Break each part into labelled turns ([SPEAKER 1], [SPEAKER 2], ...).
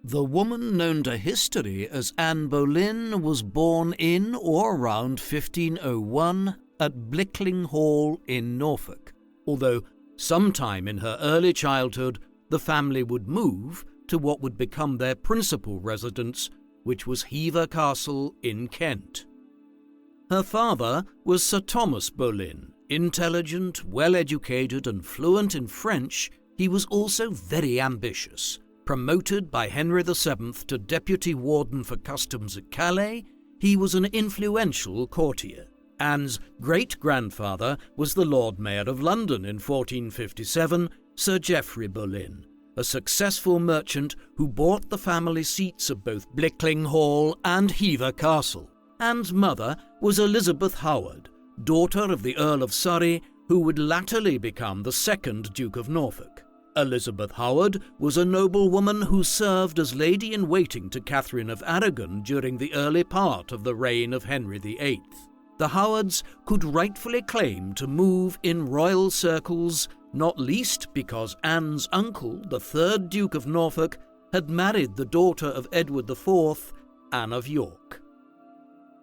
[SPEAKER 1] The woman known to history as Anne Boleyn was born in or around 1501 at Blickling Hall in Norfolk, although sometime in her early childhood the family would move to what would become their principal residence, which was Hever Castle in Kent. Her father was Sir Thomas Boleyn. Intelligent, well-educated and fluent in French, he was also very ambitious. Promoted by Henry VII to Deputy Warden for Customs at Calais, he was an influential courtier. Anne's great-grandfather was the Lord Mayor of London in 1457, Sir Geoffrey Boleyn, a successful merchant who bought the family seats of both Blickling Hall and Hever Castle. Anne's mother was Elizabeth Howard, daughter of the Earl of Surrey, who would latterly become the second Duke of Norfolk. Elizabeth Howard was a noblewoman who served as lady-in-waiting to Catherine of Aragon during the early part of the reign of Henry VIII. The Howards could rightfully claim to move in royal circles, not least because Anne's uncle, the third Duke of Norfolk, had married the daughter of Edward IV, Anne of York.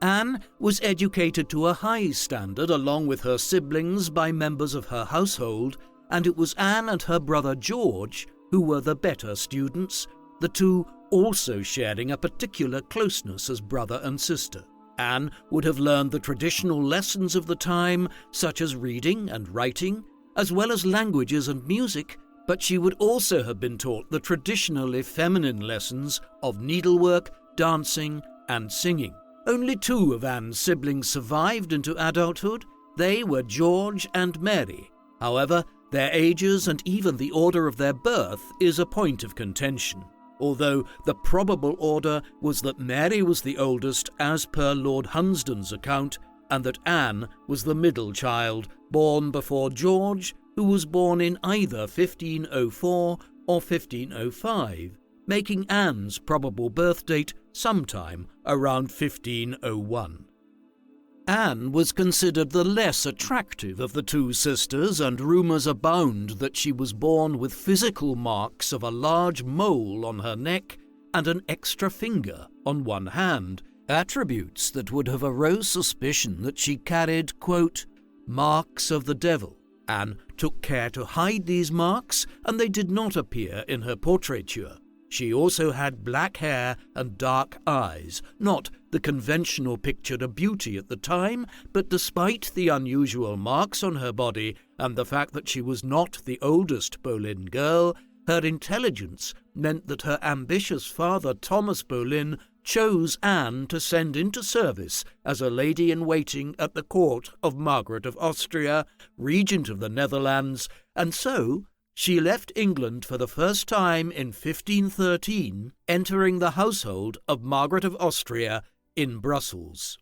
[SPEAKER 1] Anne was educated to a high standard along with her siblings by members of her household, and it was Anne and her brother George who were the better students, the two also sharing a particular closeness as brother and sister. Anne would have learned the traditional lessons of the time, such as reading and writing, as well as languages and music, but she would also have been taught the traditionally feminine lessons of needlework, dancing, and singing. Only two of Anne's siblings survived into adulthood. They were George and Mary. However, their ages and even the order of their birth is a point of contention, although the probable order was that Mary was the oldest as per Lord Hunsdon's account, and that Anne was the middle child, born before George, who was born in either 1504 or 1505, making Anne's probable birth date sometime around 1501. Anne was considered the less attractive of the two sisters, and rumours abound that she was born with physical marks of a large mole on her neck and an extra finger on one hand, attributes that would have aroused suspicion that she carried, quote, marks of the devil. Anne took care to hide these marks, and they did not appear in her portraiture. She also had black hair and dark eyes, not the conventional picture of beauty at the time, but despite the unusual marks on her body and the fact that she was not the oldest Boleyn girl, her intelligence meant that her ambitious father Thomas Boleyn chose Anne to send into service as a lady-in-waiting at the court of Margaret of Austria, regent of the Netherlands, and so she left England for the first time in 1513, entering the household of Margaret of Austria in Brussels.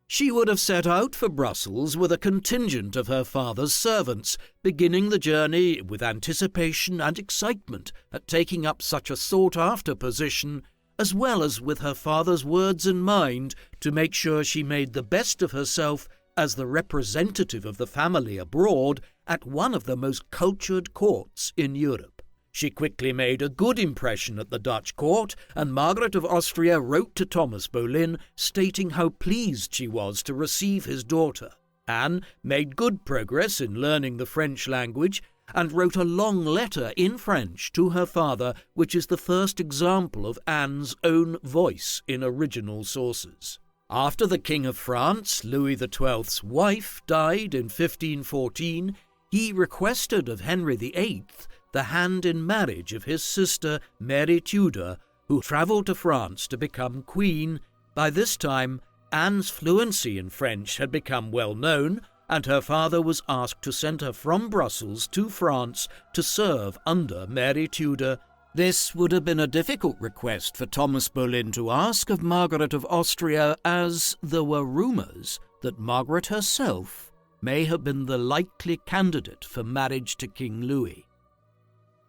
[SPEAKER 1] She would have set out for Brussels with a contingent of her father's servants, beginning the journey with anticipation and excitement at taking up such a sought-after position, as well as with her father's words in mind to make sure she made the best of herself as the representative of the family abroad at one of the most cultured courts in Europe. She quickly made a good impression at the Dutch court, and Margaret of Austria wrote to Thomas Boleyn stating how pleased she was to receive his daughter. Anne made good progress in learning the French language and wrote a long letter in French to her father, which is the first example of Anne's own voice in original sources. After the King of France, Louis XII's wife, died in 1514, he requested of Henry VIII the hand in marriage of his sister Mary Tudor, who travelled to France to become queen. By this time, Anne's fluency in French had become well known, and her father was asked to send her from Brussels to France to serve under Mary Tudor. This would have been a difficult request for Thomas Boleyn to ask of Margaret of Austria, as there were rumours that Margaret herself may have been the likely candidate for marriage to King Louis.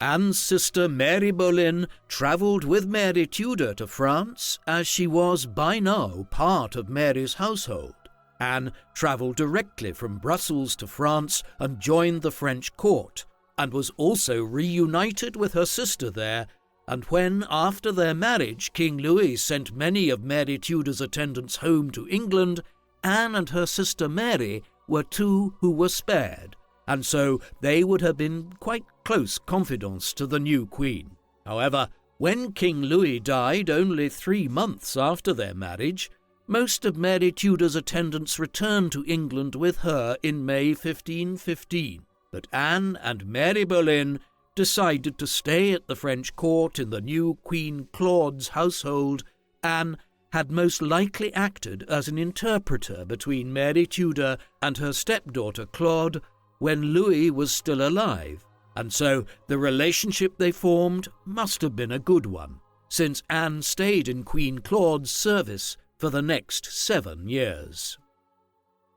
[SPEAKER 1] Anne's sister Mary Boleyn travelled with Mary Tudor to France, as she was by now part of Mary's household. Anne travelled directly from Brussels to France and joined the French court, and was also reunited with her sister there, and when, after their marriage, King Louis sent many of Mary Tudor's attendants home to England, Anne and her sister Mary were two who were spared, and so they would have been quite close confidants to the new queen. However, when King Louis died only 3 months after their marriage, most of Mary Tudor's attendants returned to England with her in May 1515, but Anne and Mary Boleyn decided to stay at the French court in the new Queen Claude's household. Anne had most likely acted as an interpreter between Mary Tudor and her stepdaughter Claude when Louis was still alive, and so the relationship they formed must have been a good one, since Anne stayed in Queen Claude's service for the next 7 years.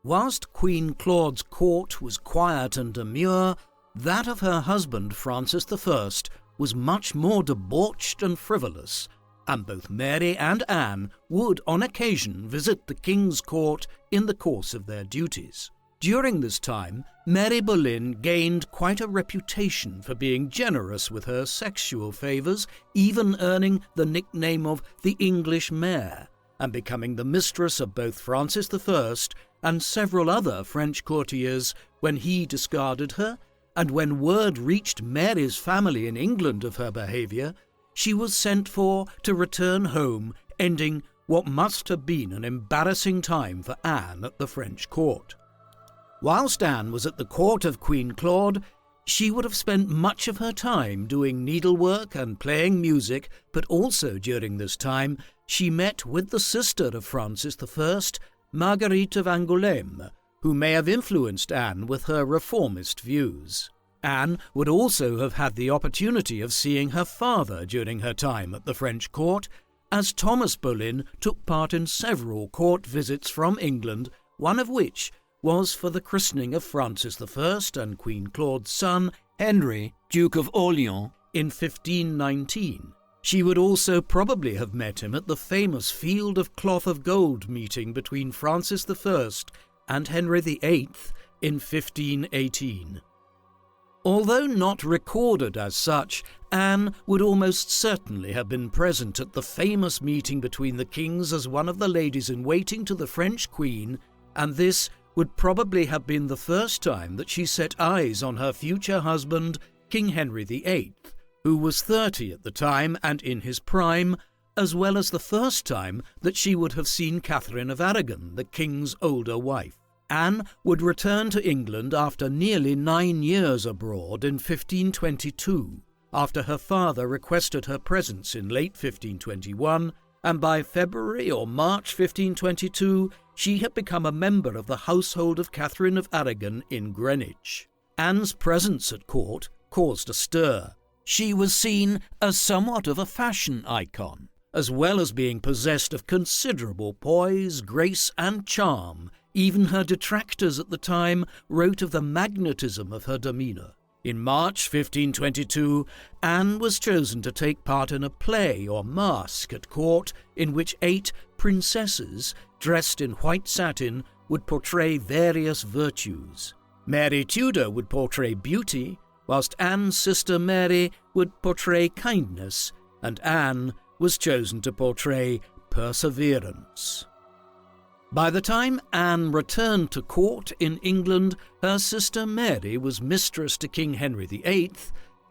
[SPEAKER 1] Whilst Queen Claude's court was quiet and demure, that of her husband Francis I was much more debauched and frivolous, and both Mary and Anne would on occasion visit the king's court in the course of their duties. During this time, Mary Boleyn gained quite a reputation for being generous with her sexual favours, even earning the nickname of the English Mare, and becoming the mistress of both Francis I and several other French courtiers when he discarded her, and when word reached Mary's family in England of her behaviour, she was sent for to return home, ending what must have been an embarrassing time for Anne at the French court. Whilst Anne was at the court of Queen Claude, she would have spent much of her time doing needlework and playing music, but also during this time she met with the sister of Francis I, Marguerite of Angoulême, who may have influenced Anne with her reformist views. Anne would also have had the opportunity of seeing her father during her time at the French court, as Thomas Boleyn took part in several court visits from England, one of which was for the christening of Francis I and Queen Claude's son, Henry, Duke of Orleans, in 1519. She would also probably have met him at the famous Field of Cloth of Gold meeting between Francis I and Henry VIII in 1518. Although not recorded as such, Anne would almost certainly have been present at the famous meeting between the kings as one of the ladies-in-waiting to the French queen, and this would probably have been the first time that she set eyes on her future husband, King Henry VIII, who was 30 at the time and in his prime, as well as the first time that she would have seen Catherine of Aragon, the king's older wife. Anne would return to England after nearly 9 years abroad in 1522, after her father requested her presence in late 1521, and by February or March 1522 she had become a member of the household of Catherine of Aragon in Greenwich. Anne's presence at court caused a stir. She was seen as somewhat of a fashion icon, as well as being possessed of considerable poise, grace, and charm. Even her detractors at the time wrote of the magnetism of her demeanour. In March 1522, Anne was chosen to take part in a play or masque at court in which 8 princesses, dressed in white satin, would portray various virtues. Mary Tudor would portray beauty, whilst Anne's sister Mary would portray kindness, and Anne was chosen to portray perseverance. By the time Anne returned to court in England, her sister Mary was mistress to King Henry VIII,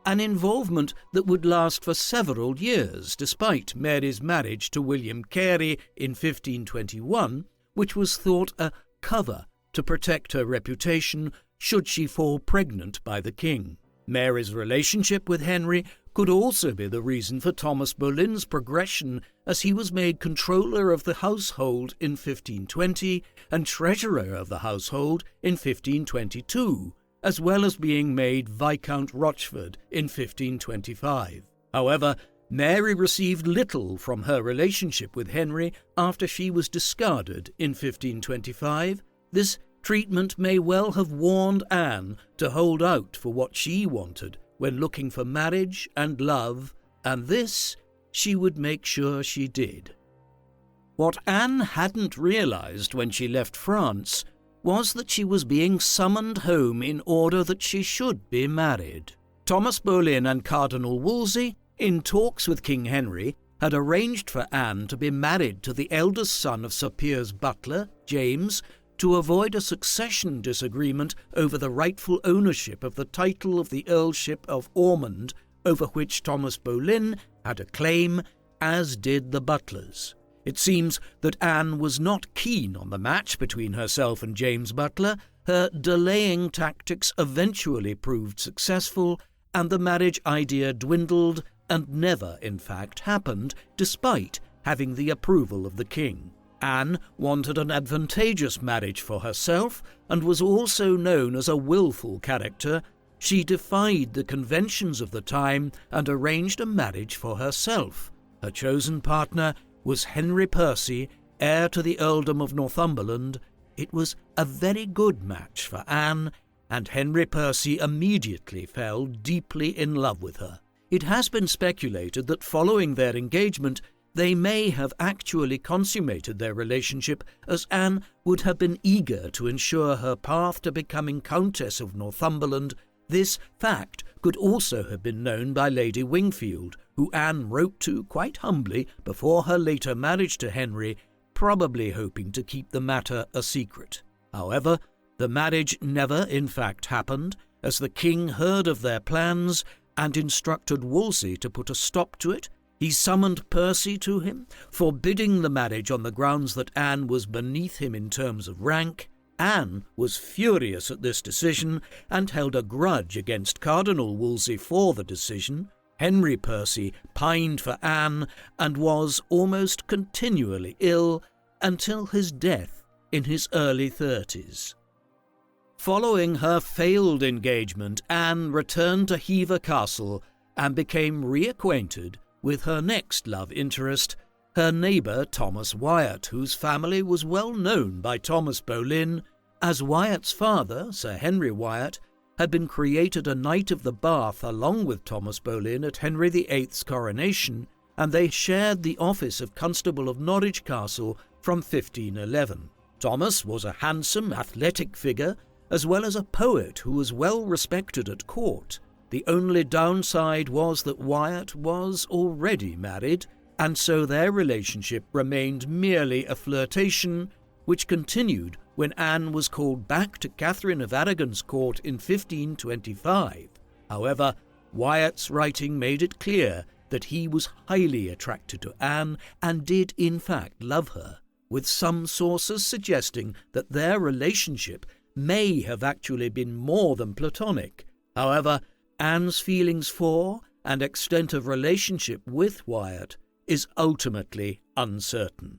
[SPEAKER 1] an involvement that would last for several years, despite Mary's marriage to William Carey in 1521, which was thought a cover to protect her reputation should she fall pregnant by the king. Mary's relationship with Henry could also be the reason for Thomas Boleyn's progression, as he was made controller of the household in 1520 and treasurer of the household in 1522, as well as being made Viscount Rochford in 1525. However, Mary received little from her relationship with Henry after she was discarded in 1525. This treatment may well have warned Anne to hold out for what she wanted when looking for marriage and love, and this she would make sure she did. What Anne hadn't realized when she left France was that she was being summoned home in order that she should be married. Thomas Boleyn and Cardinal Wolsey in talks with King Henry, had arranged for Anne to be married to the eldest son of Sir Piers's butler, James, to avoid a succession disagreement over the rightful ownership of the title of the Earlship of Ormond, over which Thomas Boleyn had a claim, as did the butlers. It seems that Anne was not keen on the match between herself and James Butler. Her delaying tactics eventually proved successful, and the marriage idea dwindled and never, in fact, happened, despite having the approval of the king. Anne wanted an advantageous marriage for herself and was also known as a willful character. She defied the conventions of the time and arranged a marriage for herself. Her chosen partner was Henry Percy, heir to the earldom of Northumberland. It was a very good match for Anne, and Henry Percy immediately fell deeply in love with her. It has been speculated that following their engagement, they may have actually consummated their relationship, as Anne would have been eager to ensure her path to becoming Countess of Northumberland. This fact could also have been known by Lady Wingfield, who Anne wrote to quite humbly before her later marriage to Henry, probably hoping to keep the matter a secret. However, the marriage never in fact happened, as the king heard of their plans and instructed Wolsey to put a stop to it. He summoned Percy to him, forbidding the marriage on the grounds that Anne was beneath him in terms of rank. Anne was furious at this decision and held a grudge against Cardinal Wolsey for the decision. Henry Percy pined for Anne and was almost continually ill until his death in his early 30s. Following her failed engagement, Anne returned to Hever Castle and became reacquainted with her next love interest, her neighbour Thomas Wyatt, whose family was well known by Thomas Boleyn, as Wyatt's father, Sir Henry Wyatt, had been created a Knight of the Bath along with Thomas Boleyn at Henry VIII's coronation, and they shared the office of Constable of Norwich Castle from 1511. Thomas was a handsome, athletic figure, as well as a poet who was well respected at court. The only downside was that Wyatt was already married, and so their relationship remained merely a flirtation, which continued when Anne was called back to Catherine of Aragon's court in 1525. However, Wyatt's writing made it clear that he was highly attracted to Anne and did in fact love her, with some sources suggesting that their relationship may have actually been more than platonic. However, Anne's feelings for and extent of relationship with Wyatt is ultimately uncertain.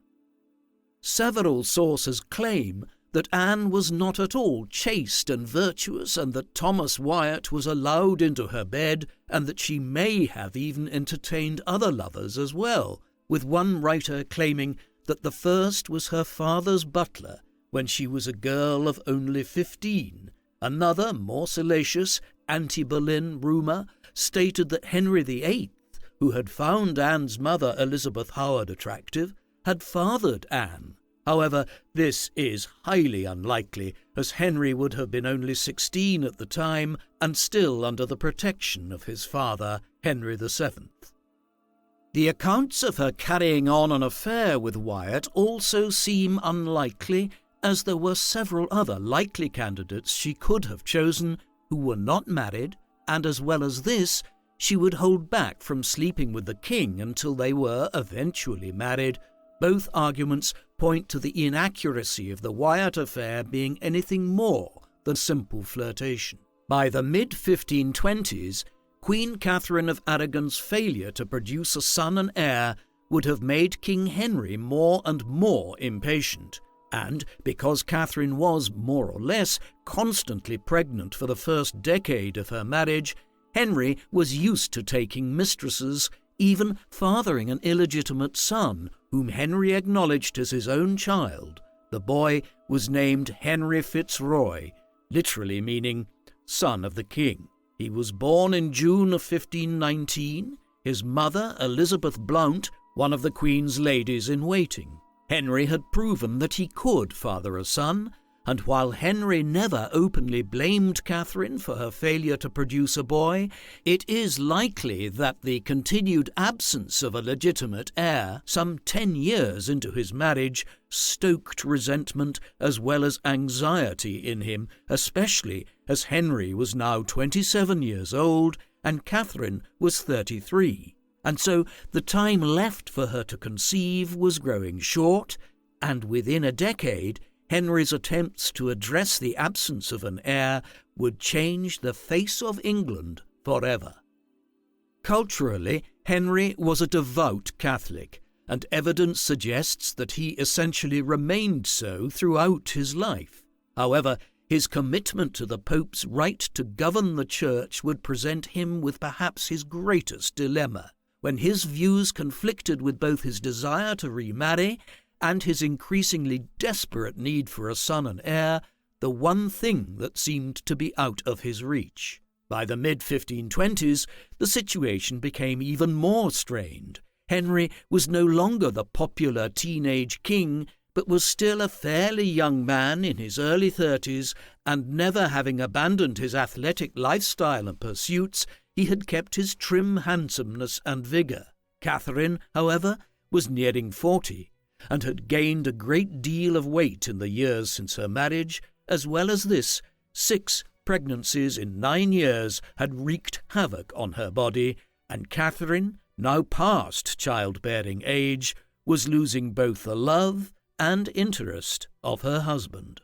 [SPEAKER 1] Several sources claim that Anne was not at all chaste and virtuous, and that Thomas Wyatt was allowed into her bed, and that she may have even entertained other lovers as well, with one writer claiming that the first was her father's butler when she was a girl of only 15. Another, more salacious, anti-Boleyn rumour stated that Henry VIII, who had found Anne's mother Elizabeth Howard attractive, had fathered Anne. However, this is highly unlikely, as Henry would have been only 16 at the time and still under the protection of his father, Henry VII. The accounts of her carrying on an affair with Wyatt also seem unlikely, as there were several other likely candidates she could have chosen who were not married, and as well as this, she would hold back from sleeping with the king until they were eventually married. Both arguments point to the inaccuracy of the Wyatt affair being anything more than simple flirtation. By the mid-1520s, Queen Catherine of Aragon's failure to produce a son and heir would have made King Henry more and more impatient, and because Catherine was, more or less, constantly pregnant for the first decade of her marriage, Henry was used to taking mistresses, even fathering an illegitimate son, whom Henry acknowledged as his own child. The boy was named Henry Fitzroy, literally meaning son of the king. He was born in June of 1519, his mother Elizabeth Blount, one of the Queen's ladies in waiting. Henry had proven that he could father a son, and while Henry never openly blamed Catherine for her failure to produce a boy, it is likely that the continued absence of a legitimate heir, some 10 years into his marriage, stoked resentment as well as anxiety in him, especially as Henry was now 27 years old and Catherine was 33, and so the time left for her to conceive was growing short, and within a decade Henry's attempts to address the absence of an heir would change the face of England forever. Culturally, Henry was a devout Catholic, and evidence suggests that he essentially remained so throughout his life. However, his commitment to the Pope's right to govern the Church would present him with perhaps his greatest dilemma, when his views conflicted with both his desire to remarry and his increasingly desperate need for a son and heir, the one thing that seemed to be out of his reach. By the mid-1520s, the situation became even more strained. Henry was no longer the popular teenage king, but was still a fairly young man in his early 30s, and never having abandoned his athletic lifestyle and pursuits, he had kept his trim handsomeness and vigour. Catherine, however, was nearing 40, and had gained a great deal of weight in the years since her marriage. As well as this, 6 pregnancies in 9 years had wreaked havoc on her body, and Catherine, now past childbearing age, was losing both the love and interest of her husband.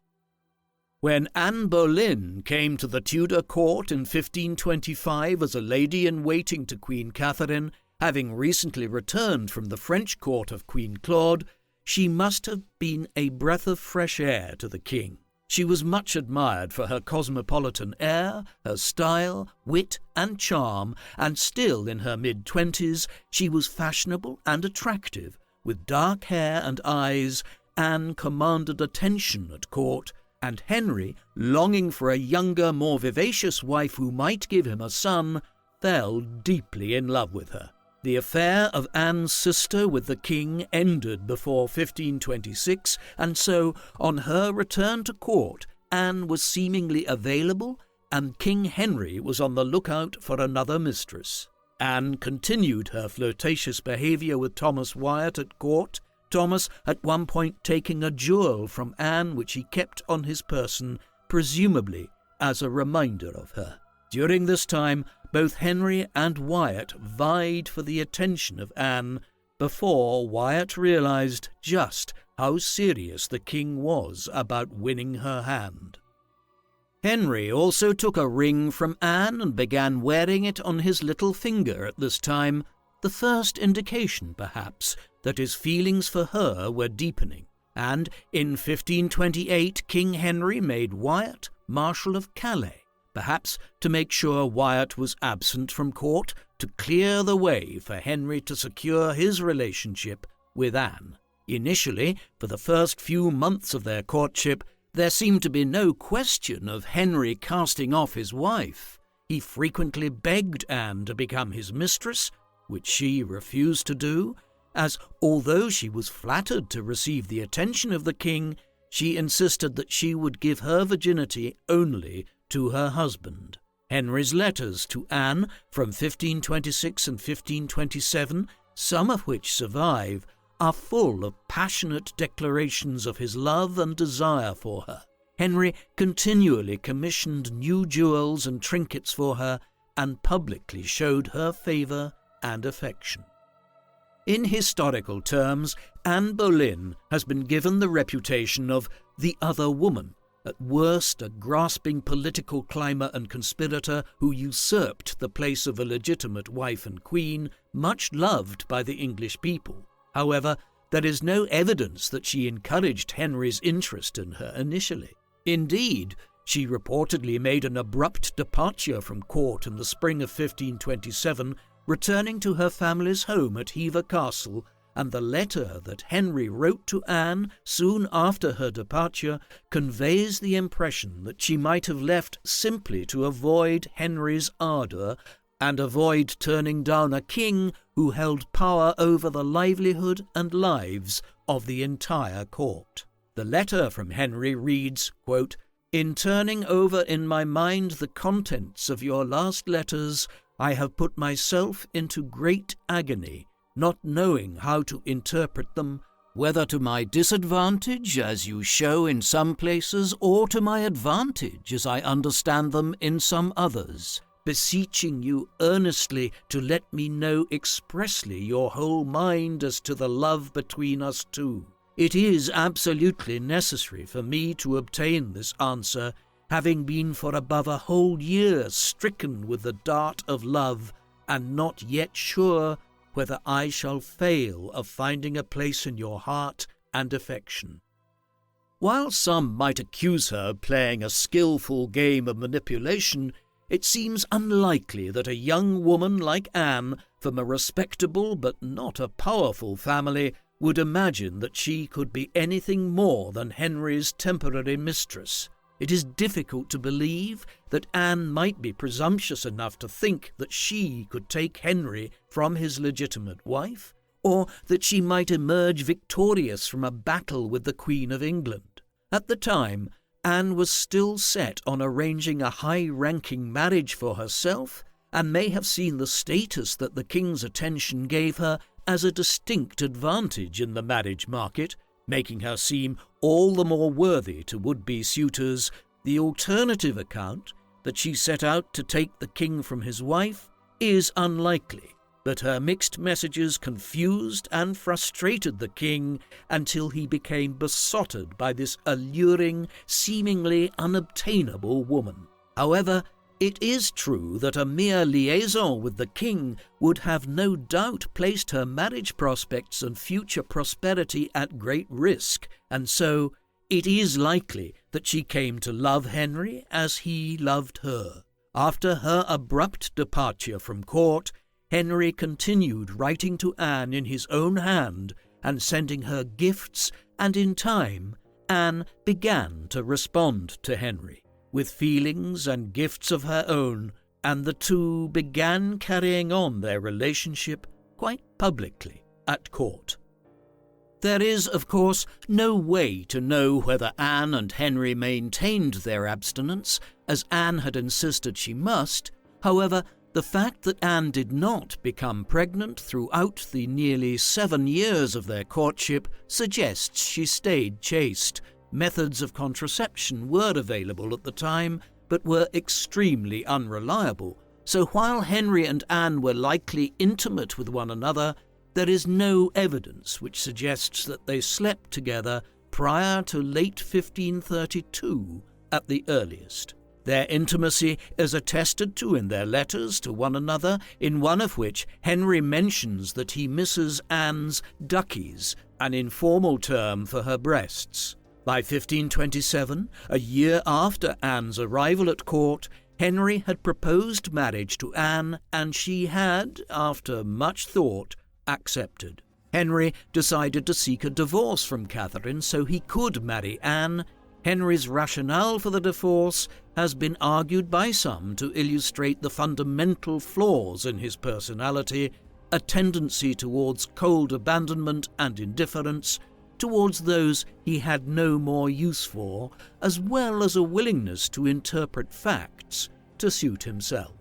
[SPEAKER 1] When Anne Boleyn came to the Tudor court in 1525 as a lady-in-waiting to Queen Catherine, having recently returned from the French court of Queen Claude, she must have been a breath of fresh air to the king. She was much admired for her cosmopolitan air, her style, wit, and charm, and still in her mid-20s she was fashionable and attractive. With dark hair and eyes, Anne commanded attention at court, and Henry, longing for a younger, more vivacious wife who might give him a son, fell deeply in love with her. The affair of Anne's sister with the king ended before 1526, and so, on her return to court, Anne was seemingly available, and King Henry was on the lookout for another mistress. Anne continued her flirtatious behaviour with Thomas Wyatt at court, Thomas at one point taking a jewel from Anne which he kept on his person, presumably as a reminder of her. During this time, both Henry and Wyatt vied for the attention of Anne, before Wyatt realized just how serious the king was about winning her hand. Henry also took a ring from Anne and began wearing it on his little finger at this time, the first indication, perhaps, that his feelings for her were deepening. And in 1528 King Henry made Wyatt Marshal of Calais, perhaps to make sure Wyatt was absent from court, to clear the way for Henry to secure his relationship with Anne. Initially, for the first few months of their courtship, there seemed to be no question of Henry casting off his wife. He frequently begged Anne to become his mistress, which she refused to do, as, although she was flattered to receive the attention of the king, she insisted that she would give her virginity only to her husband. Henry's letters to Anne from 1526 and 1527, some of which survive, are full of passionate declarations of his love and desire for her. Henry continually commissioned new jewels and trinkets for her, and publicly showed her favour and affection. In historical terms, Anne Boleyn has been given the reputation of the other woman, at worst a grasping political climber and conspirator who usurped the place of a legitimate wife and queen, much loved by the English people. However, there is no evidence that she encouraged Henry's interest in her initially. Indeed, she reportedly made an abrupt departure from court in the spring of 1527, returning to her family's home at Hever Castle, and the letter that Henry wrote to Anne soon after her departure conveys the impression that she might have left simply to avoid Henry's ardour and avoid turning down a king who held power over the livelihood and lives of the entire court. The letter from Henry reads, quote, "In turning over in my mind the contents of your last letters, I have put myself into great agony, not knowing how to interpret them, whether to my disadvantage, as you show in some places, or to my advantage, as I understand them in some others, beseeching you earnestly to let me know expressly your whole mind as to the love between us two. It is absolutely necessary for me to obtain this answer, having been for above a whole year stricken with the dart of love, and not yet sure whether I shall fail of finding a place in your heart and affection." While some might accuse her of playing a skilful game of manipulation, it seems unlikely that a young woman like Anne, from a respectable but not a powerful family, would imagine that she could be anything more than Henry's temporary mistress. It is difficult to believe that Anne might be presumptuous enough to think that she could take Henry from his legitimate wife, or that she might emerge victorious from a battle with the Queen of England. At the time, Anne was still set on arranging a high-ranking marriage for herself, and may have seen the status that the king's attention gave her as a distinct advantage in the marriage market, making her seem all the more worthy to would-be suitors. The alternative account, that she set out to take the king from his wife, is unlikely, but her mixed messages confused and frustrated the king until he became besotted by this alluring, seemingly unobtainable woman. However, it is true that a mere liaison with the king would have no doubt placed her marriage prospects and future prosperity at great risk, and so it is likely that she came to love Henry as he loved her. After her abrupt departure from court, Henry continued writing to Anne in his own hand and sending her gifts, and in time Anne began to respond to Henry with feelings and gifts of her own, and the two began carrying on their relationship quite publicly at court. There is, of course, no way to know whether Anne and Henry maintained their abstinence, as Anne had insisted she must. However, the fact that Anne did not become pregnant throughout the nearly 7 years of their courtship suggests she stayed chaste. Methods of contraception were available at the time, but were extremely unreliable, so while Henry and Anne were likely intimate with one another, there is no evidence which suggests that they slept together prior to late 1532 at the earliest. Their intimacy is attested to in their letters to one another, in one of which Henry mentions that he misses Anne's duckies, an informal term for her breasts. By 1527, a year after Anne's arrival at court, Henry had proposed marriage to Anne, and she had, after much thought, accepted. Henry decided to seek a divorce from Catherine so he could marry Anne. Henry's rationale for the divorce has been argued by some to illustrate the fundamental flaws in his personality, a tendency towards cold abandonment and indifference towards those he had no more use for, as well as a willingness to interpret facts to suit himself.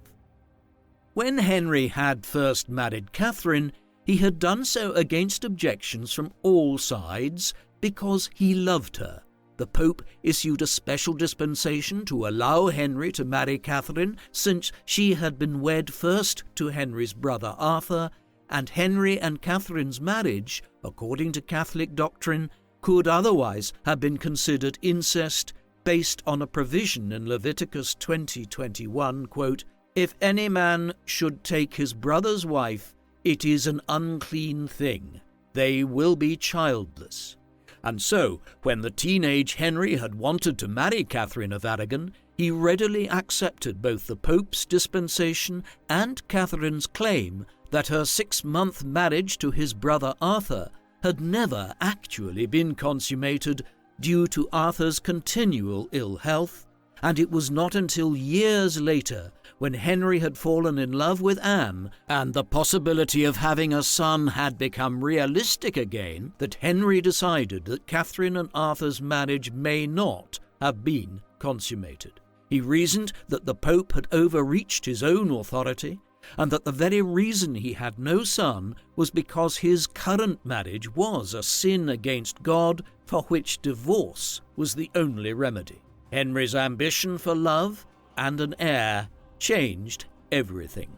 [SPEAKER 1] When Henry had first married Catherine, he had done so against objections from all sides because he loved her. The Pope issued a special dispensation to allow Henry to marry Catherine, since she had been wed first to Henry's brother Arthur, and Henry and Catherine's marriage, according to Catholic doctrine, could otherwise have been considered incest based on a provision in Leviticus 20:21, quote, "If any man should take his brother's wife, it is an unclean thing. They will be childless." And so, when the teenage Henry had wanted to marry Catherine of Aragon, he readily accepted both the Pope's dispensation and Catherine's claim that her 6-month marriage to his brother Arthur had never actually been consummated due to Arthur's continual ill health, and it was not until years later, when Henry had fallen in love with Anne and the possibility of having a son had become realistic again, that Henry decided that Catherine and Arthur's marriage may not have been consummated. He reasoned that the Pope had overreached his own authority, and that the very reason he had no son was because his current marriage was a sin against God, for which divorce was the only remedy. Henry's ambition for love and an heir changed everything.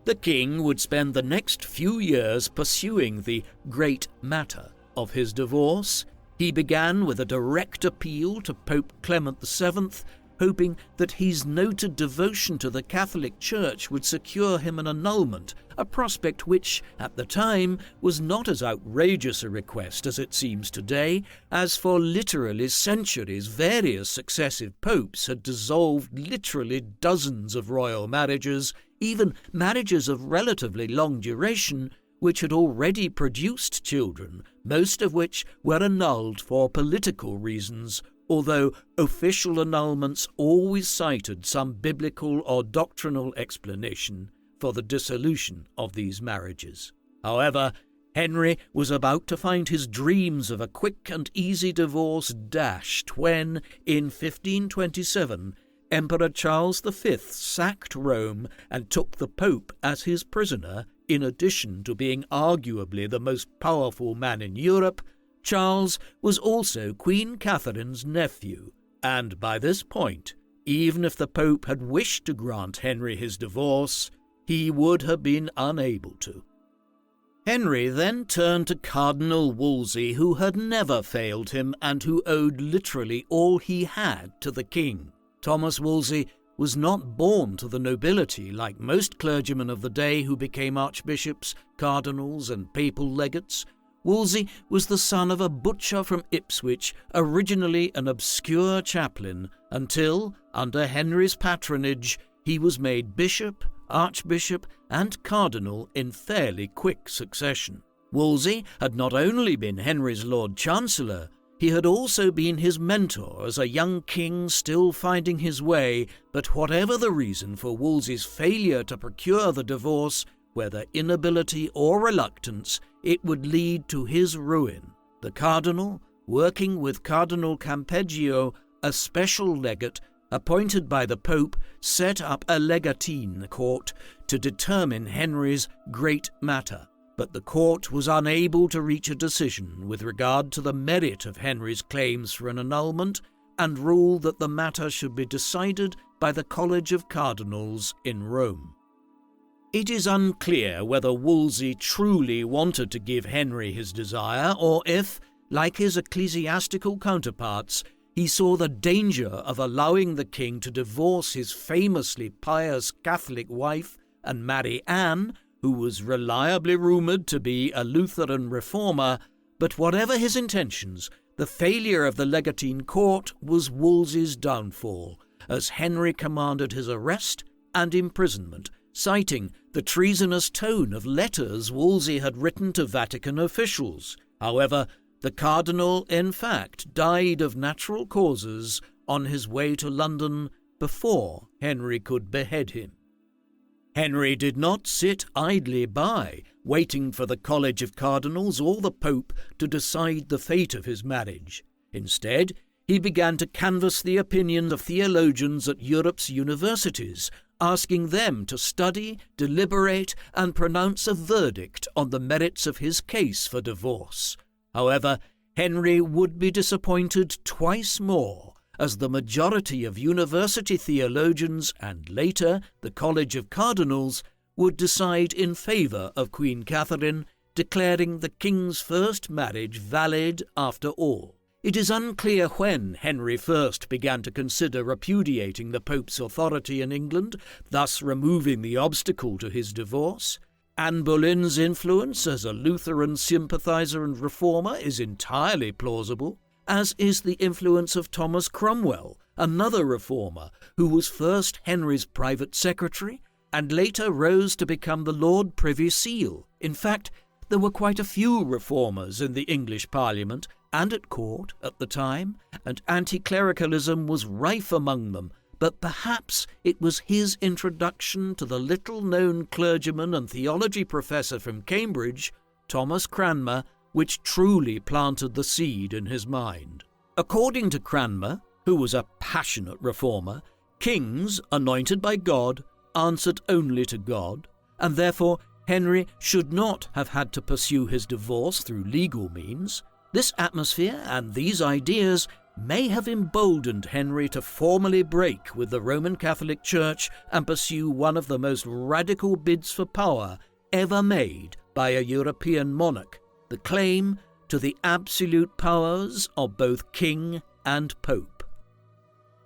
[SPEAKER 1] The king would spend the next few years pursuing the great matter of his divorce. He began with a direct appeal to Pope Clement VII, hoping that his noted devotion to the Catholic Church would secure him an annulment, a prospect which, at the time, was not as outrageous a request as it seems today, as for literally centuries various successive popes had dissolved literally dozens of royal marriages, even marriages of relatively long duration, which had already produced children, most of which were annulled for political reasons, although official annulments always cited some biblical or doctrinal explanation for the dissolution of these marriages. However, Henry was about to find his dreams of a quick and easy divorce dashed when, in 1527, Emperor Charles V sacked Rome and took the Pope as his prisoner. In addition to being arguably the most powerful man in Europe, Charles was also Queen Catherine's nephew, and by this point, even if the Pope had wished to grant Henry his divorce, he would have been unable to. Henry then turned to Cardinal Wolsey, who had never failed him and who owed literally all he had to the king. Thomas Wolsey was not born to the nobility like most clergymen of the day who became archbishops, cardinals, and papal legates. Wolsey was the son of a butcher from Ipswich, originally an obscure chaplain, until, under Henry's patronage, he was made bishop, archbishop, and cardinal in fairly quick succession. Wolsey had not only been Henry's Lord Chancellor, he had also been his mentor as a young king still finding his way, but whatever the reason for Wolsey's failure to procure the divorce, whether inability or reluctance, it would lead to his ruin. The cardinal, working with Cardinal Campeggio, a special legate appointed by the Pope, set up a legatine court to determine Henry's great matter. But the court was unable to reach a decision with regard to the merit of Henry's claims for an annulment, and ruled that the matter should be decided by the College of Cardinals in Rome. It is unclear whether Wolsey truly wanted to give Henry his desire, or if, like his ecclesiastical counterparts, he saw the danger of allowing the king to divorce his famously pious Catholic wife and marry Anne, who was reliably rumoured to be a Lutheran reformer. But whatever his intentions, the failure of the legatine court was Wolsey's downfall, as Henry commanded his arrest and imprisonment, citing the treasonous tone of letters Wolsey had written to Vatican officials. However, the cardinal, in fact, died of natural causes on his way to London before Henry could behead him. Henry did not sit idly by, waiting for the College of Cardinals or the Pope to decide the fate of his marriage. Instead, he began to canvass the opinions of theologians at Europe's universities, asking them to study, deliberate, and pronounce a verdict on the merits of his case for divorce. However, Henry would be disappointed twice more, as the majority of university theologians and later the College of Cardinals would decide in favour of Queen Catherine, declaring the king's first marriage valid after all. It is unclear when Henry first began to consider repudiating the Pope's authority in England, thus removing the obstacle to his divorce. Anne Boleyn's influence as a Lutheran sympathiser and reformer is entirely plausible, as is the influence of Thomas Cromwell, another reformer who was first Henry's private secretary and later rose to become the Lord Privy Seal. In fact, there were quite a few reformers in the English Parliament and at court at the time, and anti-clericalism was rife among them, but perhaps it was his introduction to the little-known clergyman and theology professor from Cambridge, Thomas Cranmer, which truly planted the seed in his mind. According to Cranmer, who was a passionate reformer, kings anointed by God answered only to God, and therefore Henry should not have had to pursue his divorce through legal means. This atmosphere and these ideas may have emboldened Henry to formally break with the Roman Catholic Church and pursue one of the most radical bids for power ever made by a European monarch, the claim to the absolute powers of both king and pope.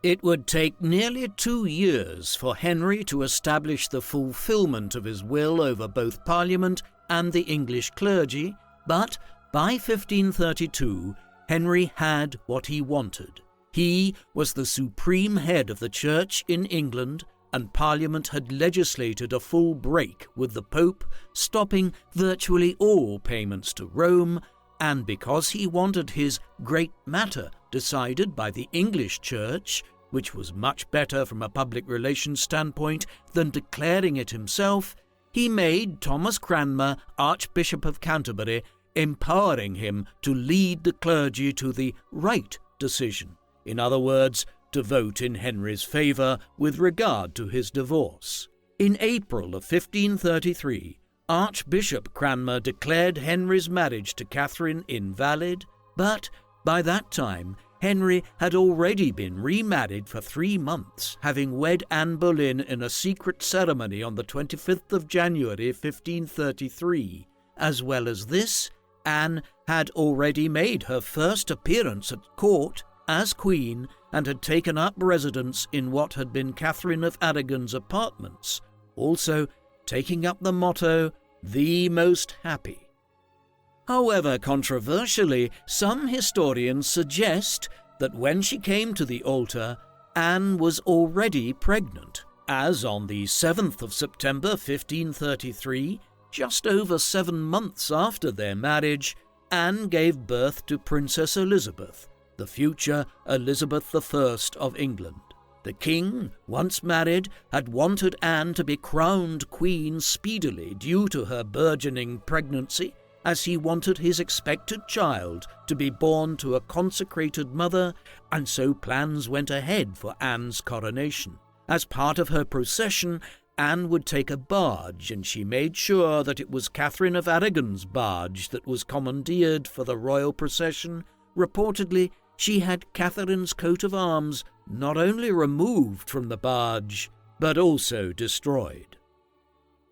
[SPEAKER 1] It would take nearly 2 years for Henry to establish the fulfilment of his will over both Parliament and the English clergy, but by 1532, Henry had what he wanted. He was the supreme head of the Church in England, and Parliament had legislated a full break with the Pope, stopping virtually all payments to Rome, and because he wanted his great matter decided by the English Church, which was much better from a public relations standpoint than declaring it himself, he made Thomas Cranmer Archbishop of Canterbury, empowering him to lead the clergy to the right decision, in other words, to vote in Henry's favour with regard to his divorce. In April of 1533, Archbishop Cranmer declared Henry's marriage to Catherine invalid, but by that time Henry had already been remarried for 3 months, having wed Anne Boleyn in a secret ceremony on the 25th of January 1533. As well as this, Anne had already made her first appearance at court as Queen and had taken up residence in what had been Catherine of Aragon's apartments, also taking up the motto, "The Most Happy." However, controversially, some historians suggest that when she came to the altar, Anne was already pregnant, as on the 7th of September 1533, just over 7 months after their marriage, Anne gave birth to Princess Elizabeth, the future Elizabeth I of England. The king, once married, had wanted Anne to be crowned queen speedily due to her burgeoning pregnancy, as he wanted his expected child to be born to a consecrated mother, and so plans went ahead for Anne's coronation. As part of her procession, Anne would take a barge, and she made sure that it was Catherine of Aragon's barge that was commandeered for the royal procession. Reportedly, she had Catherine's coat of arms not only removed from the barge, but also destroyed.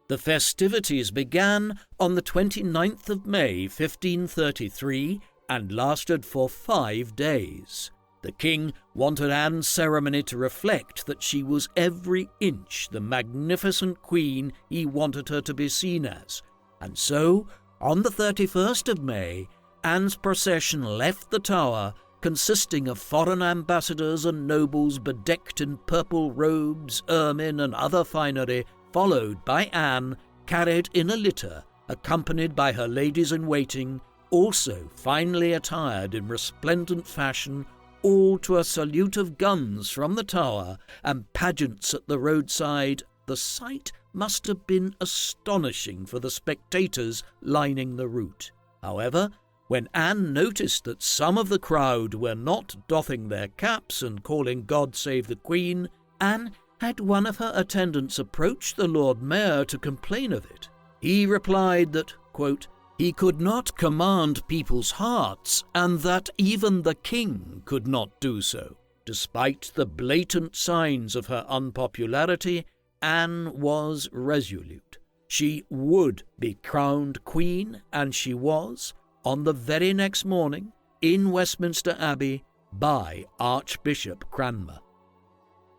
[SPEAKER 1] The festivities began on the 29th of May 1533 and lasted for 5 days. The king wanted Anne's ceremony to reflect that she was every inch the magnificent queen he wanted her to be seen as, and so, on the 31st of May, Anne's procession left the Tower, consisting of foreign ambassadors and nobles bedecked in purple robes, ermine, and other finery, followed by Anne, carried in a litter, accompanied by her ladies-in-waiting, also finely attired in resplendent fashion, all to a salute of guns from the Tower and pageants at the roadside. The sight must have been astonishing for the spectators lining the route. However, when Anne noticed that some of the crowd were not doffing their caps and calling "God save the Queen," Anne had one of her attendants approach the Lord Mayor to complain of it. He replied that, quote, he could not command people's hearts, and that even the king could not do so. Despite the blatant signs of her unpopularity, Anne was resolute. She would be crowned queen, and she was, on the very next morning, in Westminster Abbey by Archbishop Cranmer.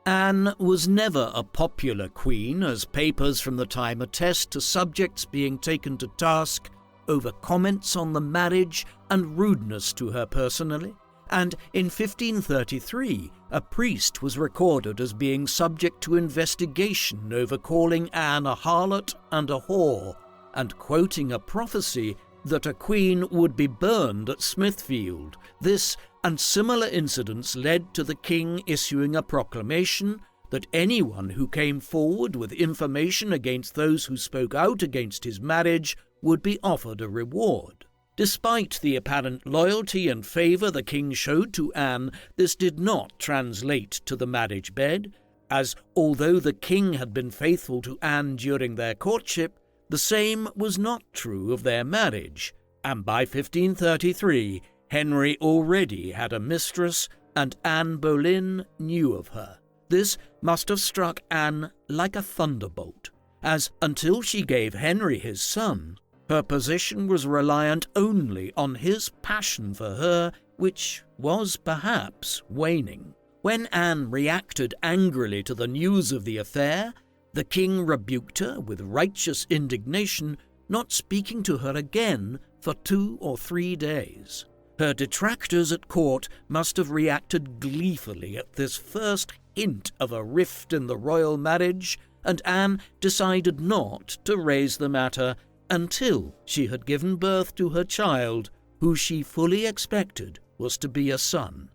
[SPEAKER 1] Anne was never a popular queen, as papers from the time attest to subjects being taken to task over comments on the marriage and rudeness to her personally, and in 1533 a priest was recorded as being subject to investigation over calling Anne a harlot and a whore, and quoting a prophecy that a queen would be burned at Smithfield. This and similar incidents led to the king issuing a proclamation that anyone who came forward with information against those who spoke out against his marriage would be offered a reward. Despite the apparent loyalty and favour the king showed to Anne, this did not translate to the marriage bed, as although the king had been faithful to Anne during their courtship, the same was not true of their marriage, and by 1533 Henry already had a mistress, and Anne Boleyn knew of her. This must have struck Anne like a thunderbolt, as until she gave Henry his son, her position was reliant only on his passion for her, which was perhaps waning. When Anne reacted angrily to the news of the affair, the king rebuked her with righteous indignation, not speaking to her again for 2 or 3 days. Her detractors at court must have reacted gleefully at this first hint of a rift in the royal marriage, and Anne decided not to raise the matter until she had given birth to her child, who she fully expected was to be a son.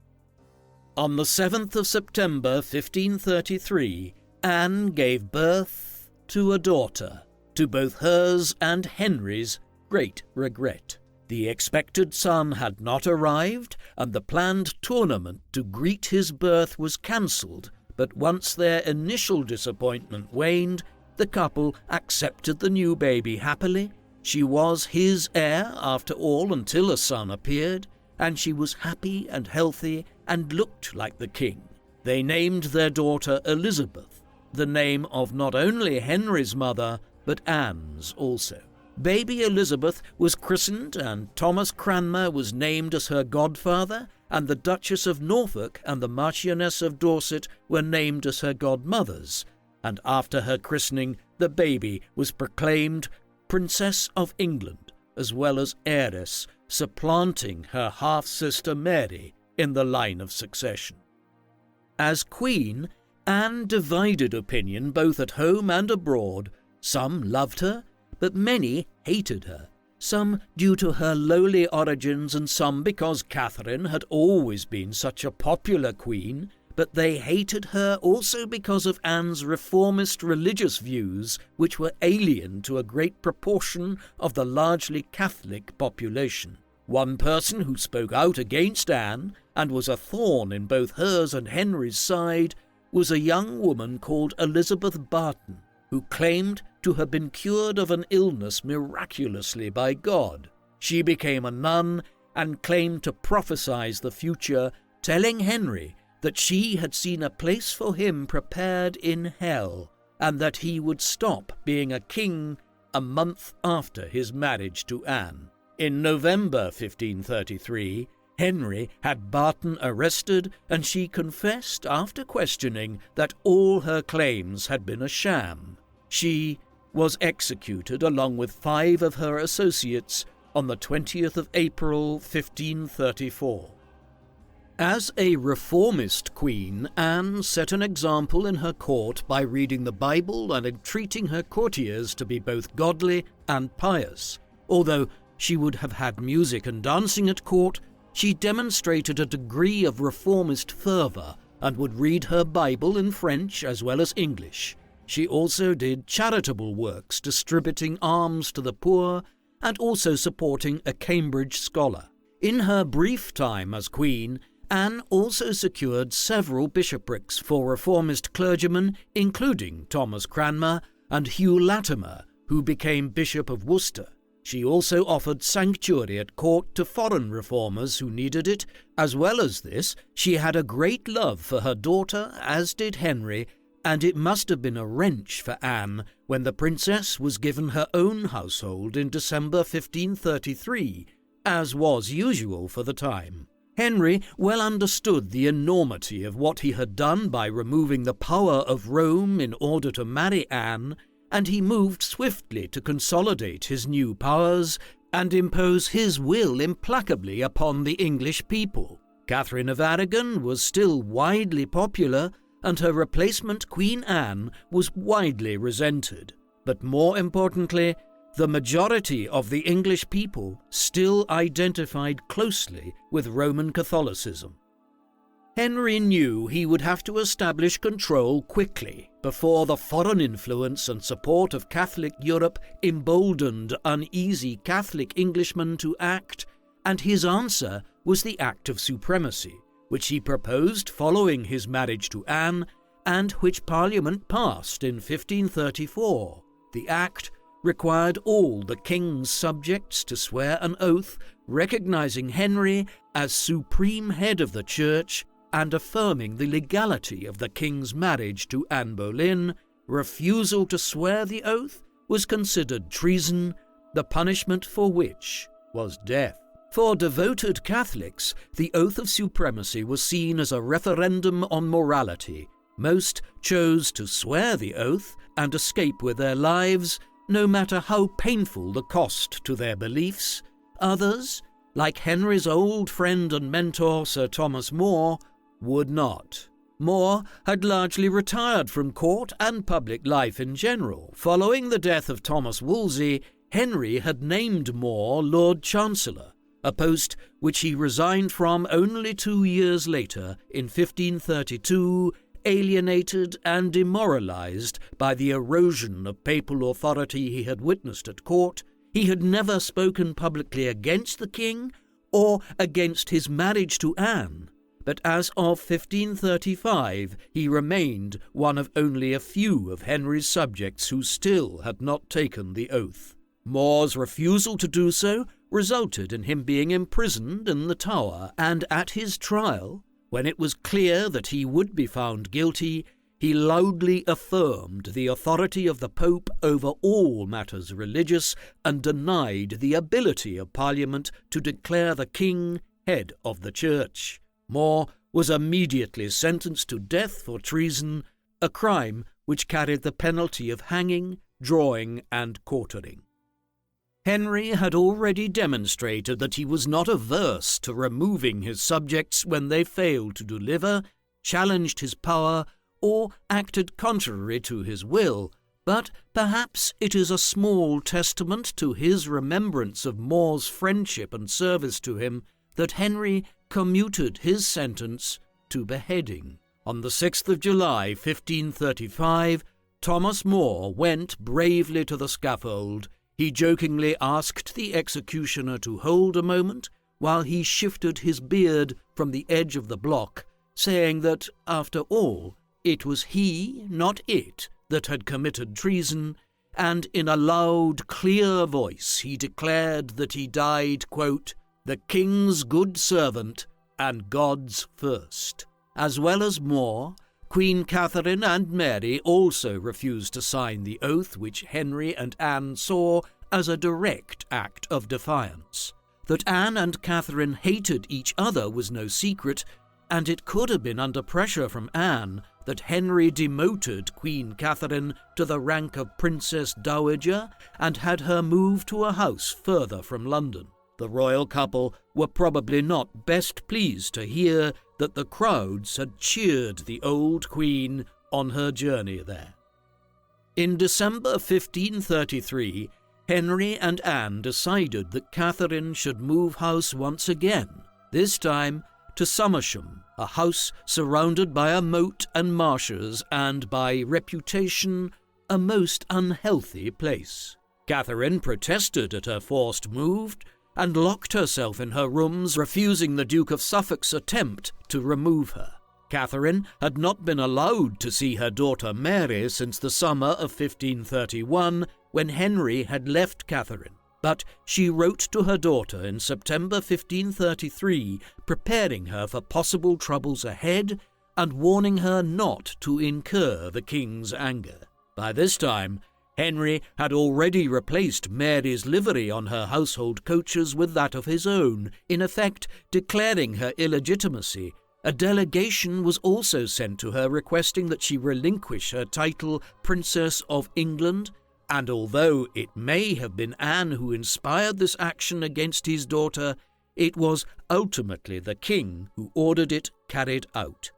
[SPEAKER 1] On the 7th of September 1533, Anne gave birth to a daughter, to both hers and Henry's great regret. The expected son had not arrived, and the planned tournament to greet his birth was cancelled, but once their initial disappointment waned, the couple accepted the new baby happily. She was his heir, after all, until a son appeared, and she was happy and healthy and looked like the king. They named their daughter Elizabeth, the name of not only Henry's mother, but Anne's also. Baby Elizabeth was christened, and Thomas Cranmer was named as her godfather, and the Duchess of Norfolk and the Marchioness of Dorset were named as her godmothers, and after her christening the baby was proclaimed Princess of England, as well as heiress, supplanting her half-sister Mary in the line of succession. As queen, Anne divided opinion both at home and abroad. Some loved her, but many hated her, some due to her lowly origins and some because Catherine had always been such a popular queen, but they hated her also because of Anne's reformist religious views, which were alien to a great proportion of the largely Catholic population. One person who spoke out against Anne, and was a thorn in both hers and Henry's side, was a young woman called Elizabeth Barton, who claimed to have been cured of an illness miraculously by God. She became a nun and claimed to prophesy the future, telling Henry that she had seen a place for him prepared in hell, and that he would stop being a king a month after his marriage to Anne. In November 1533, Henry had Barton arrested, and she confessed after questioning that all her claims had been a sham. She was executed along with 5 of her associates on the 20th of April 1534. As a reformist queen, Anne set an example in her court by reading the Bible and entreating her courtiers to be both godly and pious. Although she would have had music and dancing at court, she demonstrated a degree of reformist fervour and would read her Bible in French as well as English. She also did charitable works, distributing alms to the poor and also supporting a Cambridge scholar. In her brief time as queen, Anne also secured several bishoprics for reformist clergymen, including Thomas Cranmer and Hugh Latimer, who became Bishop of Worcester. She also offered sanctuary at court to foreign reformers who needed it. As well as this, she had a great love for her daughter, as did Henry, and it must have been a wrench for Anne when the princess was given her own household in December 1533, as was usual for the time. Henry well understood the enormity of what he had done by removing the power of Rome in order to marry Anne, and he moved swiftly to consolidate his new powers and impose his will implacably upon the English people. Catherine of Aragon was still widely popular, and her replacement, Queen Anne, was widely resented. But more importantly, the majority of the English people still identified closely with Roman Catholicism. Henry knew he would have to establish control quickly before the foreign influence and support of Catholic Europe emboldened uneasy Catholic Englishmen to act, and his answer was the Act of Supremacy, which he proposed following his marriage to Anne, and which Parliament passed in 1534. The Act required all the king's subjects to swear an oath recognizing Henry as supreme head of the Church and affirming the legality of the king's marriage to Anne Boleyn. Refusal to swear the oath was considered treason, the punishment for which was death. For devoted Catholics, the oath of supremacy was seen as a referendum on morality. Most chose to swear the oath and escape with their lives, no matter how painful the cost to their beliefs. Others, like Henry's old friend and mentor Sir Thomas More, would not. More had largely retired from court and public life in general. Following the death of Thomas Wolsey, Henry had named More Lord Chancellor, a post which he resigned from only 2 years later in 1532, alienated and demoralized by the erosion of papal authority he had witnessed at court. He had never spoken publicly against the king or against his marriage to Anne, but as of 1535 he remained one of only a few of Henry's subjects who still had not taken the oath. More's refusal to do so resulted in him being imprisoned in the Tower, and at his trial, when it was clear that he would be found guilty, he loudly affirmed the authority of the Pope over all matters religious and denied the ability of Parliament to declare the king head of the Church. More was immediately sentenced to death for treason, a crime which carried the penalty of hanging, drawing, and quartering. Henry had already demonstrated that he was not averse to removing his subjects when they failed to deliver, challenged his power, or acted contrary to his will, but perhaps it is a small testament to his remembrance of More's friendship and service to him that Henry commuted his sentence to beheading. On the 6th of July, 1535, Thomas More went bravely to the scaffold. He jokingly asked the executioner to hold a moment while he shifted his beard from the edge of the block, saying that, after all, it was he, not it, that had committed treason, and in a loud, clear voice he declared that he died, quote, "the king's good servant and God's first." As well as More, Queen Catherine and Mary also refused to sign the oath, which Henry and Anne saw as a direct act of defiance. That Anne and Catherine hated each other was no secret, and it could have been under pressure from Anne that Henry demoted Queen Catherine to the rank of Princess Dowager and had her moved to a house further from London. The royal couple were probably not best pleased to hear that the crowds had cheered the old queen on her journey there. In December 1533, Henry and Anne decided that Catherine should move house once again, this time to Somersham, a house surrounded by a moat and marshes and, by reputation, a most unhealthy place. Catherine protested at her forced move and locked herself in her rooms, refusing the Duke of Suffolk's attempt to remove her. Catherine had not been allowed to see her daughter Mary since the summer of 1531, when Henry had left Catherine, but she wrote to her daughter in September 1533, preparing her for possible troubles ahead and warning her not to incur the king's anger. By this time, Henry had already replaced Mary's livery on her household coaches with that of his own, in effect declaring her illegitimacy. A delegation was also sent to her requesting that she relinquish her title Princess of England, and although it may have been Anne who inspired this action against his daughter, it was ultimately the king who ordered it carried out.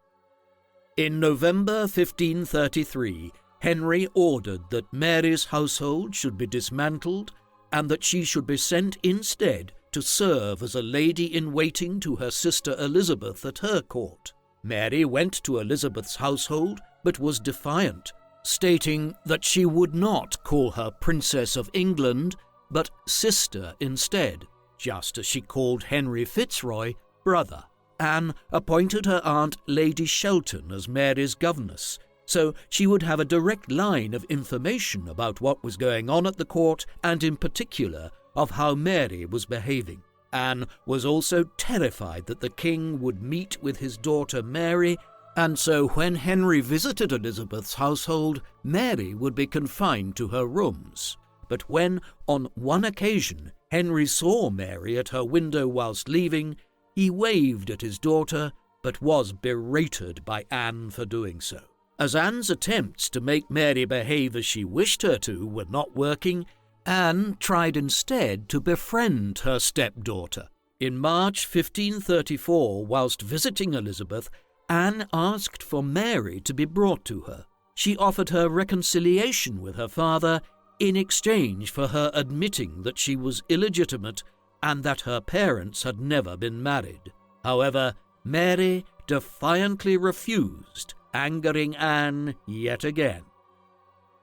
[SPEAKER 1] In November 1533, Henry ordered that Mary's household should be dismantled and that she should be sent instead to serve as a lady-in-waiting to her sister Elizabeth at her court. Mary went to Elizabeth's household, but was defiant, stating that she would not call her Princess of England, but sister instead, just as she called Henry Fitzroy brother. Anne appointed her aunt Lady Shelton as Mary's governess, so she would have a direct line of information about what was going on at the court and in particular of how Mary was behaving. Anne was also terrified that the king would meet with his daughter Mary, and so when Henry visited Elizabeth's household, Mary would be confined to her rooms. But when, on one occasion, Henry saw Mary at her window whilst leaving, he waved at his daughter, but was berated by Anne for doing so. As Anne's attempts to make Mary behave as she wished her to were not working, Anne tried instead to befriend her stepdaughter. In March 1534, whilst visiting Elizabeth, Anne asked for Mary to be brought to her. She offered her reconciliation with her father in exchange for her admitting that she was illegitimate and that her parents had never been married. However, Mary defiantly refused, angering Anne yet again.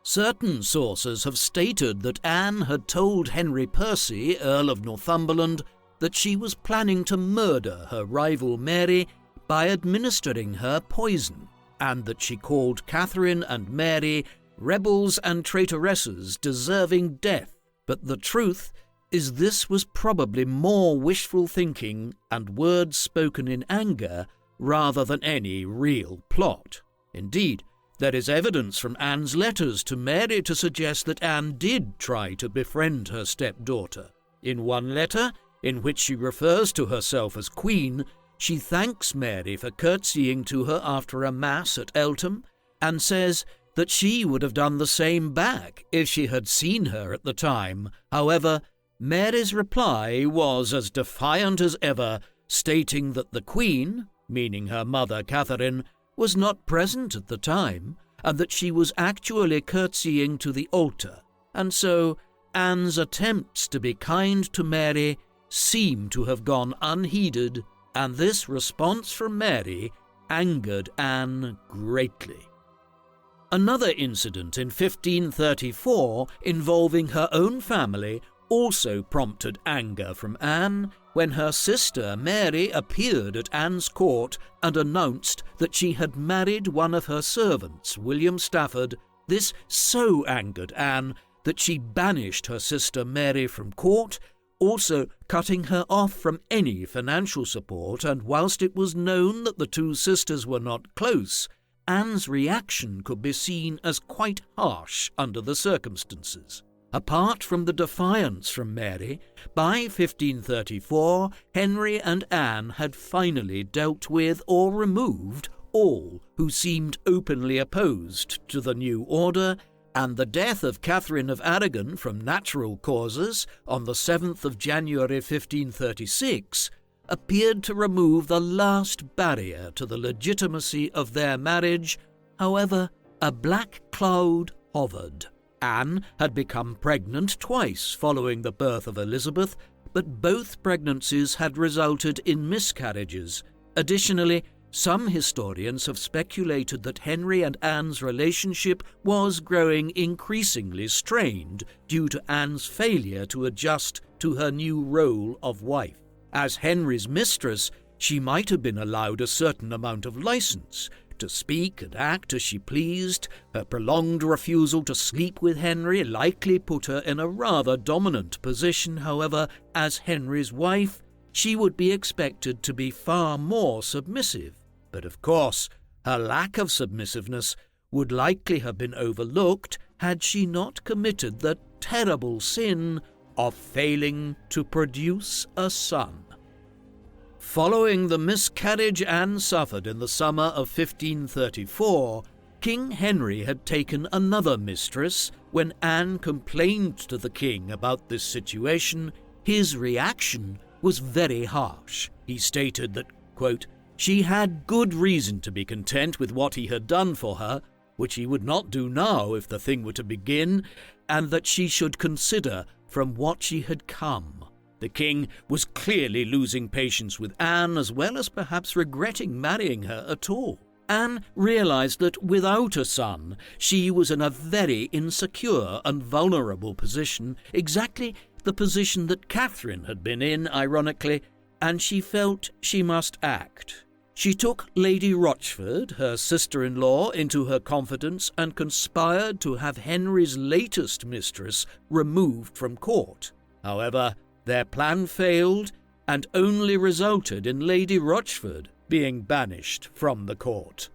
[SPEAKER 1] Certain sources have stated that Anne had told Henry Percy, Earl of Northumberland, that she was planning to murder her rival Mary by administering her poison, and that she called Catherine and Mary rebels and traitoresses deserving death. But the truth is this was probably more wishful thinking and words spoken in anger rather than any real plot. Indeed, there is evidence from Anne's letters to Mary to suggest that Anne did try to befriend her stepdaughter. In one letter, in which she refers to herself as Queen, she thanks Mary for curtsying to her after a mass at Eltham, and says that she would have done the same back if she had seen her at the time. However, Mary's reply was as defiant as ever, stating that the Queen, meaning her mother Catherine, was not present at the time, and that she was actually curtsying to the altar, and so Anne's attempts to be kind to Mary seem to have gone unheeded, and this response from Mary angered Anne greatly. Another incident in 1534 involving her own family also prompted anger from Anne when her sister Mary appeared at Anne's court and announced that she had married one of her servants, William Stafford. This so angered Anne that she banished her sister Mary from court, also cutting her off from any financial support, and whilst it was known that the two sisters were not close, Anne's reaction could be seen as quite harsh under the circumstances. Apart from the defiance from Mary, by 1534, Henry and Anne had finally dealt with or removed all who seemed openly opposed to the new order, and the death of Catherine of Aragon from natural causes on the 7th of January 1536 appeared to remove the last barrier to the legitimacy of their marriage. However, a black cloud hovered. Anne had become pregnant twice following the birth of Elizabeth, but both pregnancies had resulted in miscarriages. Additionally, some historians have speculated that Henry and Anne's relationship was growing increasingly strained due to Anne's failure to adjust to her new role of wife. As Henry's mistress, she might have been allowed a certain amount of license to speak and act as she pleased. Her prolonged refusal to sleep with Henry likely put her in a rather dominant position. However, as Henry's wife, she would be expected to be far more submissive. But of course, her lack of submissiveness would likely have been overlooked had she not committed the terrible sin of failing to produce a son. Following the miscarriage Anne suffered in the summer of 1534, King Henry had taken another mistress. When Anne complained to the king about this situation, his reaction was very harsh. He stated that, quote, she had good reason to be content with what he had done for her, which he would not do now if the thing were to begin, and that she should consider from what she had come. The king was clearly losing patience with Anne, as well as perhaps regretting marrying her at all. Anne realized that without a son, she was in a very insecure and vulnerable position, exactly the position that Catherine had been in, ironically, and she felt she must act. She took Lady Rochford, her sister-in-law, into her confidence and conspired to have Henry's latest mistress removed from court. However, their plan failed and only resulted in Lady Rochford being banished from the court.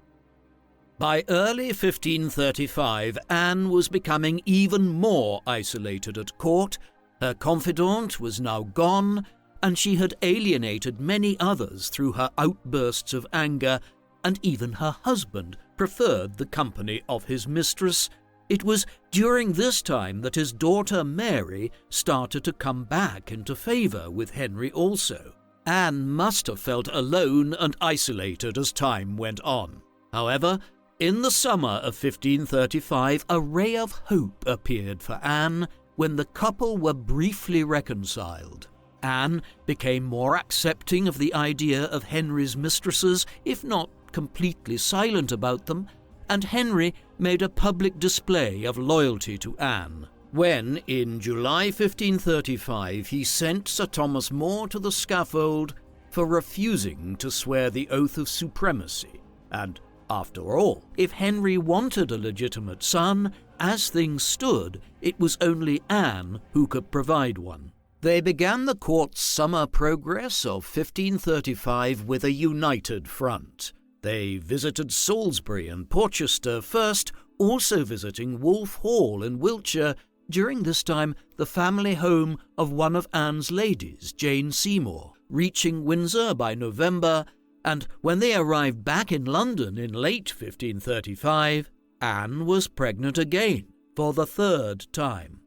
[SPEAKER 1] By early 1535, Anne was becoming even more isolated at court. Her confidant was now gone, and she had alienated many others through her outbursts of anger, and even her husband preferred the company of his mistress. It was during this time that his daughter Mary started to come back into favour with Henry also. Anne must have felt alone and isolated as time went on. However, in the summer of 1535, a ray of hope appeared for Anne when the couple were briefly reconciled. Anne became more accepting of the idea of Henry's mistresses, if not completely silent about them, and Henry made a public display of loyalty to Anne when, in July 1535, he sent Sir Thomas More to the scaffold for refusing to swear the oath of supremacy. And, after all, if Henry wanted a legitimate son, as things stood, it was only Anne who could provide one. They began the court's summer progress of 1535 with a united front. They visited Salisbury and Porchester first, also visiting Wolf Hall in Wiltshire, during this time the family home of one of Anne's ladies, Jane Seymour, reaching Windsor by November, and when they arrived back in London in late 1535, Anne was pregnant again for the third time.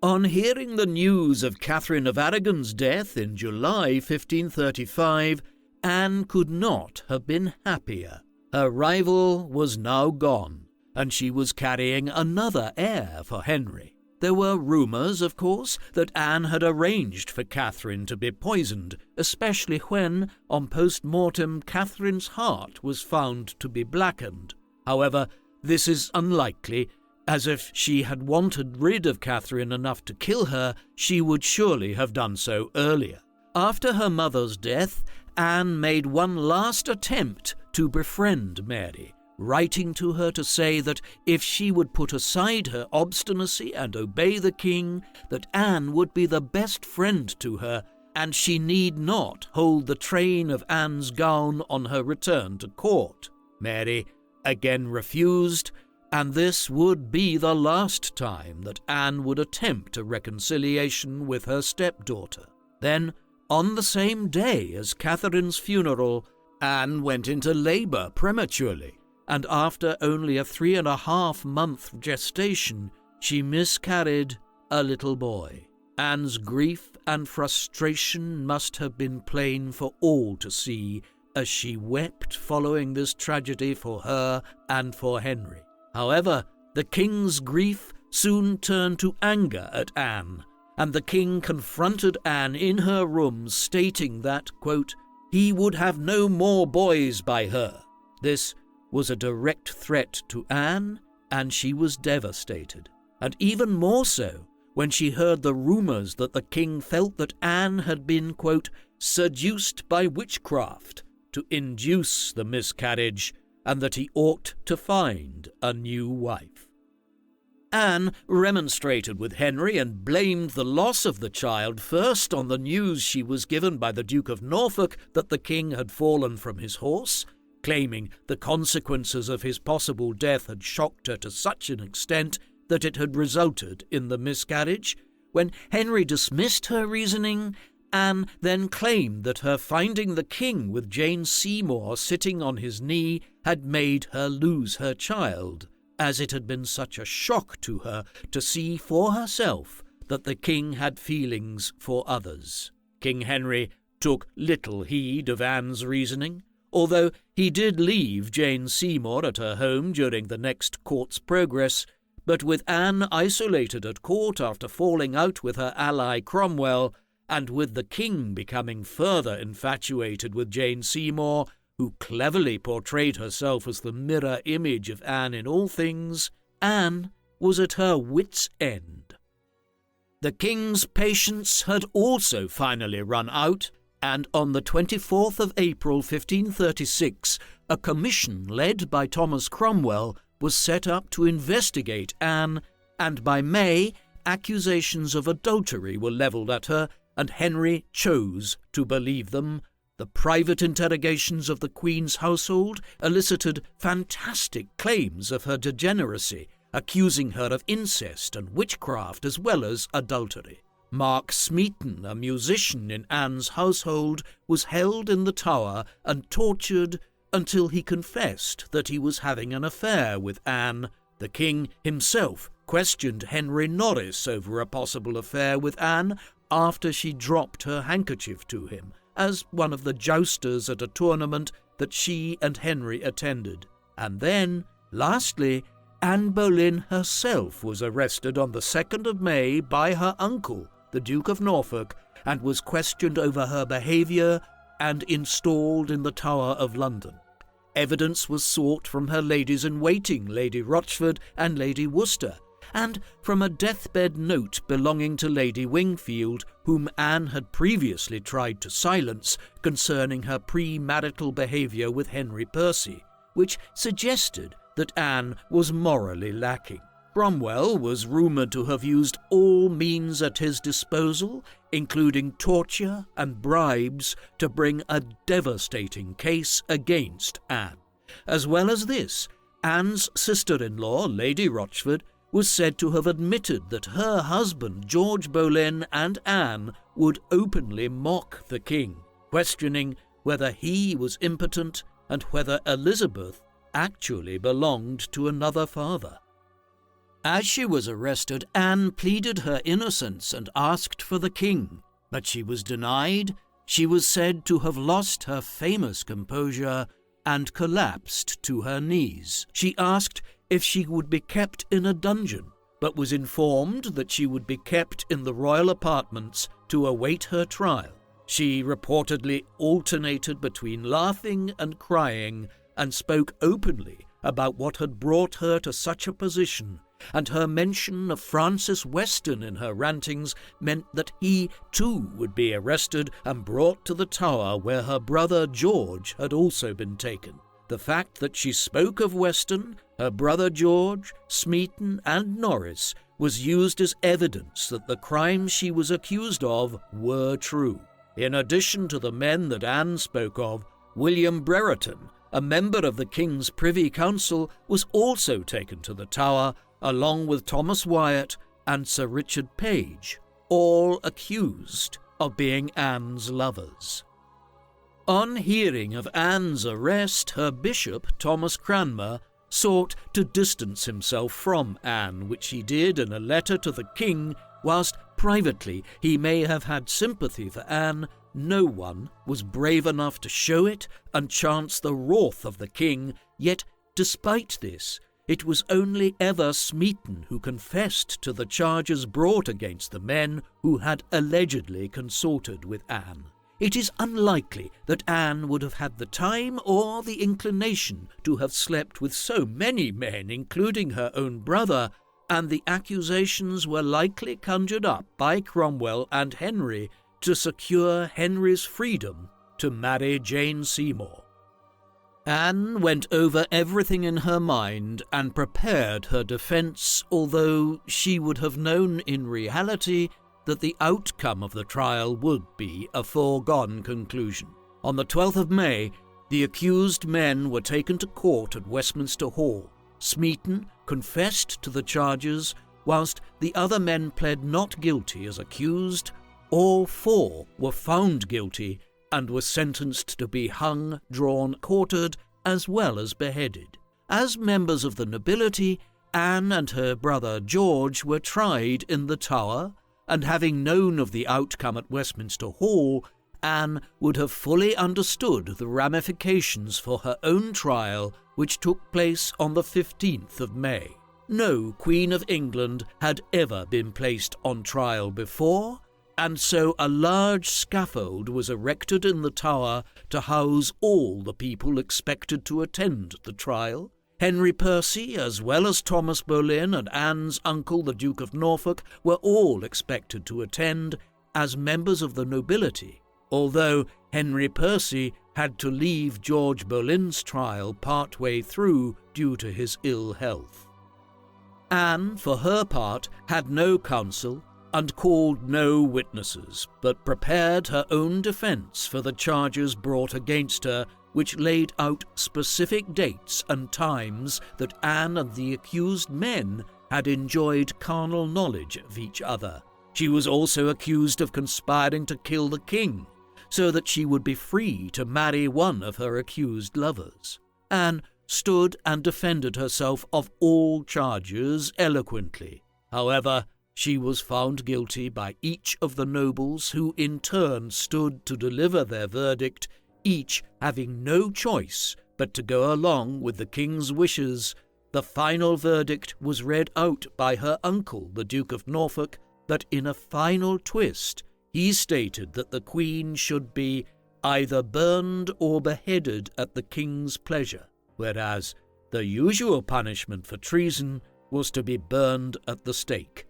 [SPEAKER 1] On hearing the news of Catherine of Aragon's death in July 1535, Anne could not have been happier. Her rival was now gone, and she was carrying another heir for Henry. There were rumours, of course, that Anne had arranged for Catherine to be poisoned, especially when, on post-mortem, Catherine's heart was found to be blackened. However, this is unlikely, as if she had wanted rid of Catherine enough to kill her, she would surely have done so earlier. After her mother's death, Anne made one last attempt to befriend Mary, writing to her to say that if she would put aside her obstinacy and obey the king, that Anne would be the best friend to her, and she need not hold the train of Anne's gown on her return to court. Mary again refused, and this would be the last time that Anne would attempt a reconciliation with her stepdaughter. Then, on the same day as Catherine's funeral, Anne went into labour prematurely, and after only a 3.5-month gestation, she miscarried a little boy. Anne's grief and frustration must have been plain for all to see as she wept following this tragedy for her and for Henry. However, the king's grief soon turned to anger at Anne, and the king confronted Anne in her room, stating that, quote, he would have no more boys by her. This was a direct threat to Anne, and she was devastated, and even more so when she heard the rumours that the king felt that Anne had been, quote, seduced by witchcraft to induce the miscarriage, and that he ought to find a new wife. Anne remonstrated with Henry and blamed the loss of the child first on the news she was given by the Duke of Norfolk that the king had fallen from his horse, claiming the consequences of his possible death had shocked her to such an extent that it had resulted in the miscarriage. When Henry dismissed her reasoning, Anne then claimed that her finding the king with Jane Seymour sitting on his knee had made her lose her child, as it had been such a shock to her to see for herself that the king had feelings for others. King Henry took little heed of Anne's reasoning, although he did leave Jane Seymour at her home during the next court's progress, But with Anne isolated at court after falling out with her ally Cromwell, and with the king becoming further infatuated with Jane Seymour, who cleverly portrayed herself as the mirror image of Anne in all things, Anne was at her wits' end. The king's patience had also finally run out, and on the 24th of April 1536, a commission led by Thomas Cromwell was set up to investigate Anne, and by May, accusations of adultery were levelled at her, and Henry chose to believe them. The private interrogations of the Queen's household elicited fantastic claims of her degeneracy, accusing her of incest and witchcraft as well as adultery. Mark Smeaton, a musician in Anne's household, was held in the Tower and tortured until he confessed that he was having an affair with Anne. The king himself questioned Henry Norris over a possible affair with Anne after she dropped her handkerchief to him as one of the jousters at a tournament that she and Henry attended. And then, lastly, Anne Boleyn herself was arrested on the 2nd of May by her uncle, the Duke of Norfolk, and was questioned over her behaviour and installed in the Tower of London. Evidence was sought from her ladies-in-waiting, Lady Rochford and Lady Worcester, and from a deathbed note belonging to Lady Wingfield, whom Anne had previously tried to silence concerning her premarital behaviour with Henry Percy, which suggested that Anne was morally lacking. Cromwell was rumoured to have used all means at his disposal, including torture and bribes, to bring a devastating case against Anne. As well as this, Anne's sister-in-law, Lady Rochford, was said to have admitted that her husband, George Boleyn, and Anne would openly mock the king, questioning whether he was impotent and whether Elizabeth actually belonged to another father. As she was arrested, Anne pleaded her innocence and asked for the king, but she was denied. She was said to have lost her famous composure and collapsed to her knees. She asked if she would be kept in a dungeon, but was informed that she would be kept in the royal apartments to await her trial. She reportedly alternated between laughing and crying, and spoke openly about what had brought her to such a position, and her mention of Francis Weston in her rantings meant that he too would be arrested and brought to the Tower, where her brother George had also been taken. The fact that she spoke of Weston, her brother George, Smeaton, and Norris was used as evidence that the crimes she was accused of were true. In addition to the men that Anne spoke of, William Brereton, a member of the King's Privy Council, was also taken to the Tower, along with Thomas Wyatt and Sir Richard Page, all accused of being Anne's lovers. On hearing of Anne's arrest, her bishop, Thomas Cranmer, sought to distance himself from Anne, which he did in a letter to the king. Whilst privately he may have had sympathy for Anne, no one was brave enough to show it and chance the wrath of the king. Yet, despite this, it was only ever Smeaton who confessed to the charges brought against the men who had allegedly consorted with Anne. It is unlikely that Anne would have had the time or the inclination to have slept with so many men, including her own brother, and the accusations were likely conjured up by Cromwell and Henry to secure Henry's freedom to marry Jane Seymour. Anne went over everything in her mind and prepared her defence, although she would have known in reality that the outcome of the trial would be a foregone conclusion. On the 12th of May, the accused men were taken to court at Westminster Hall. Smeaton confessed to the charges, whilst the other men pled not guilty as accused. All four were found guilty and were sentenced to be hung, drawn, quartered, as well as beheaded. As members of the nobility, Anne and her brother George were tried in the Tower, and having known of the outcome at Westminster Hall, Anne would have fully understood the ramifications for her own trial, which took place on the 15th of May. No Queen of England had ever been placed on trial before, and so a large scaffold was erected in the Tower to house all the people expected to attend the trial. Henry Percy, as well as Thomas Boleyn and Anne's uncle, the Duke of Norfolk, were all expected to attend as members of the nobility, although Henry Percy had to leave George Boleyn's trial partway through due to his ill health. Anne, for her part, had no counsel and called no witnesses, but prepared her own defence for the charges brought against her, which laid out specific dates and times that Anne and the accused men had enjoyed carnal knowledge of each other. She was also accused of conspiring to kill the king, so that she would be free to marry one of her accused lovers. Anne stood and defended herself of all charges eloquently. However, she was found guilty by each of the nobles, who in turn stood to deliver their verdict, each having no choice but to go along with the king's wishes. The final verdict was read out by her uncle, the Duke of Norfolk, but in a final twist, he stated that the Queen should be either burned or beheaded at the king's pleasure, whereas the usual punishment for treason was to be burned at the stake.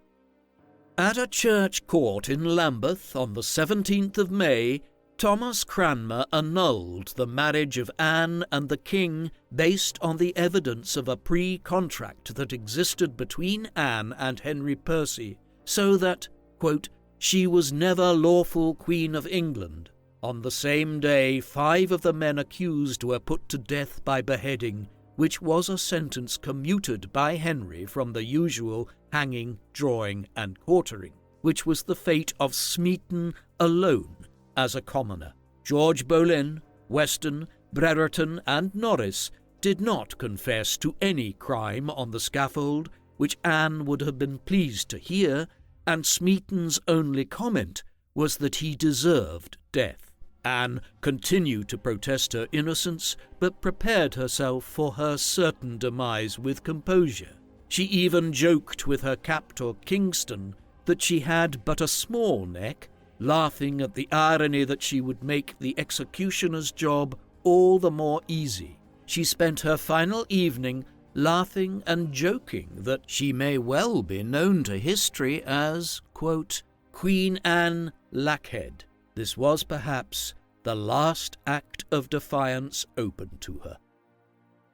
[SPEAKER 1] At a church court in Lambeth on the 17th of May, Thomas Cranmer annulled the marriage of Anne and the king based on the evidence of a pre-contract that existed between Anne and Henry Percy, so that, quote, she was never lawful Queen of England. On the same day, 5 of the men accused were put to death by beheading, which was a sentence commuted by Henry from the usual hanging, drawing, and quartering, which was the fate of Smeaton alone as a commoner. George Boleyn, Weston, Brereton, and Norris did not confess to any crime on the scaffold, which Anne would have been pleased to hear, and Smeaton's only comment was that he deserved death. Anne continued to protest her innocence, but prepared herself for her certain demise with composure. She even joked with her captor Kingston that she had but a small neck, laughing at the irony that she would make the executioner's job all the more easy. She spent her final evening laughing and joking that she may well be known to history as, quote, Queen Anne Lackhead. This was perhaps the last act of defiance open to her.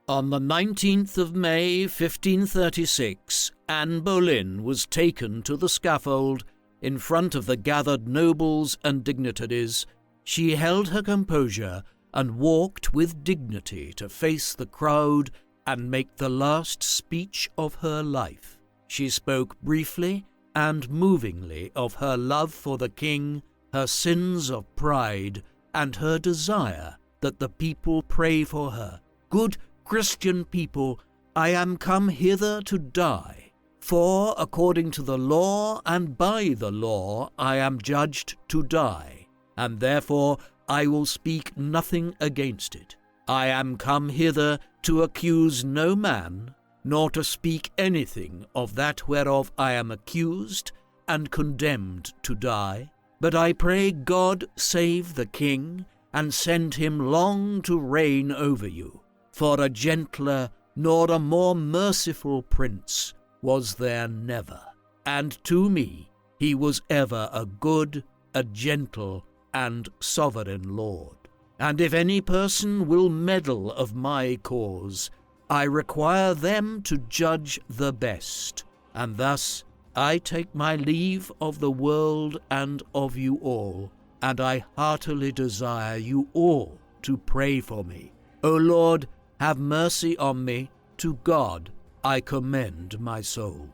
[SPEAKER 1] On the 19th of May, 1536, Anne Boleyn was taken to the scaffold. In front of the gathered nobles and dignitaries, she held her composure and walked with dignity to face the crowd and make the last speech of her life. She spoke briefly and movingly of her love for the king, her sins of pride, and her desire that the people pray for her. Good Christian people, I am come hither to die. For, according to the law and by the law, I am judged to die, and therefore I will speak nothing against it. I am come hither to accuse no man, nor to speak anything of that whereof I am accused and condemned to die. But I pray God save the king, and send him long to reign over you. For a gentler nor a more merciful prince was there never, and to me he was ever a good, a gentle, and sovereign lord. And if any person will meddle of my cause, I require them to judge the best, and thus I take my leave of the world and of you all, and I heartily desire you all to pray for me. O Lord, have mercy on me. To God I commend my soul.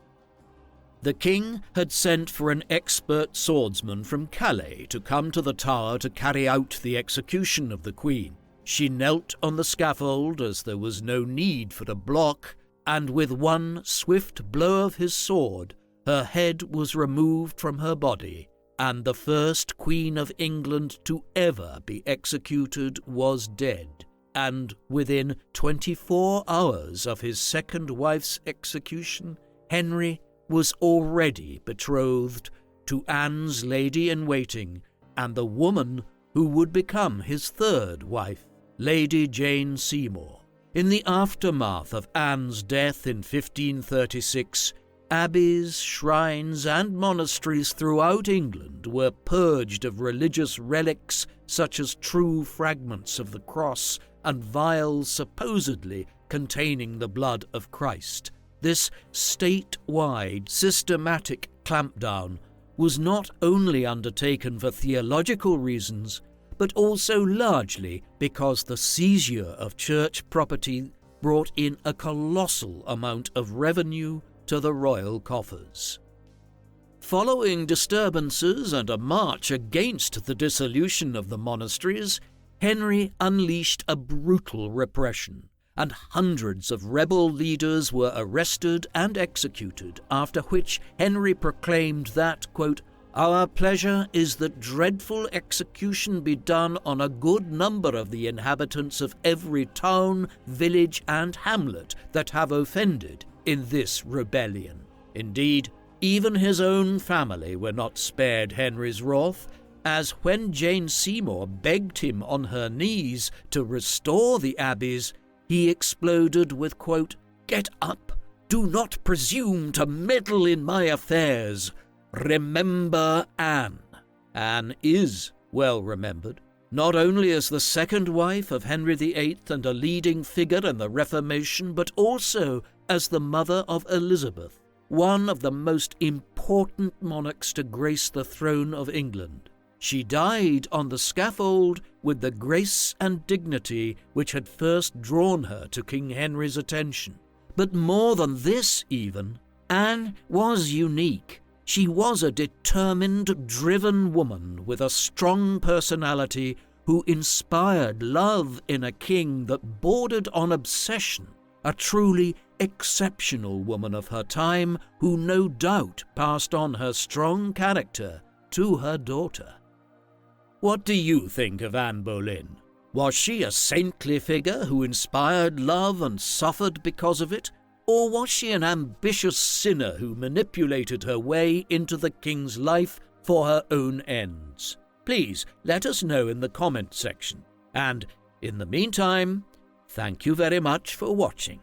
[SPEAKER 1] The king had sent for an expert swordsman from Calais to come to the Tower to carry out the execution of the queen. She knelt on the scaffold, as there was no need for a block, and with one swift blow of his sword, her head was removed from her body, and the first Queen of England to ever be executed was dead. and within 24 hours of his second wife's execution, Henry was already betrothed to Anne's lady-in-waiting and the woman who would become his third wife, Lady Jane Seymour. In the aftermath of Anne's death in 1536, abbeys, shrines, and monasteries throughout England were purged of religious relics such as true fragments of the cross and vials supposedly containing the blood of Christ. This statewide, systematic clampdown was not only undertaken for theological reasons, but also largely because the seizure of church property brought in a colossal amount of revenue to the royal coffers. Following disturbances and a march against the dissolution of the monasteries, Henry unleashed a brutal repression, and hundreds of rebel leaders were arrested and executed, after which Henry proclaimed that, quote, "Our pleasure is that dreadful execution be done on a good number of the inhabitants of every town, village, and hamlet that have offended in this rebellion." Indeed, even his own family were not spared Henry's wrath, as when Jane Seymour begged him on her knees to restore the abbeys, he exploded with, quote, "Get up! Do not presume to meddle in my affairs! Remember Anne." Anne is well remembered, not only as the second wife of Henry VIII and a leading figure in the Reformation, but also as the mother of Elizabeth, one of the most important monarchs to grace the throne of England. She died on the scaffold with the grace and dignity which had first drawn her to King Henry's attention. But more than this even, Anne was unique. She was a determined, driven woman with a strong personality who inspired love in a king that bordered on obsession, a truly exceptional woman of her time who no doubt passed on her strong character to her daughter. What do you think of Anne Boleyn? Was she a saintly figure who inspired love and suffered because of it? Or was she an ambitious sinner who manipulated her way into the king's life for her own ends? Please let us know in the comment section. And in the meantime, thank you very much for watching.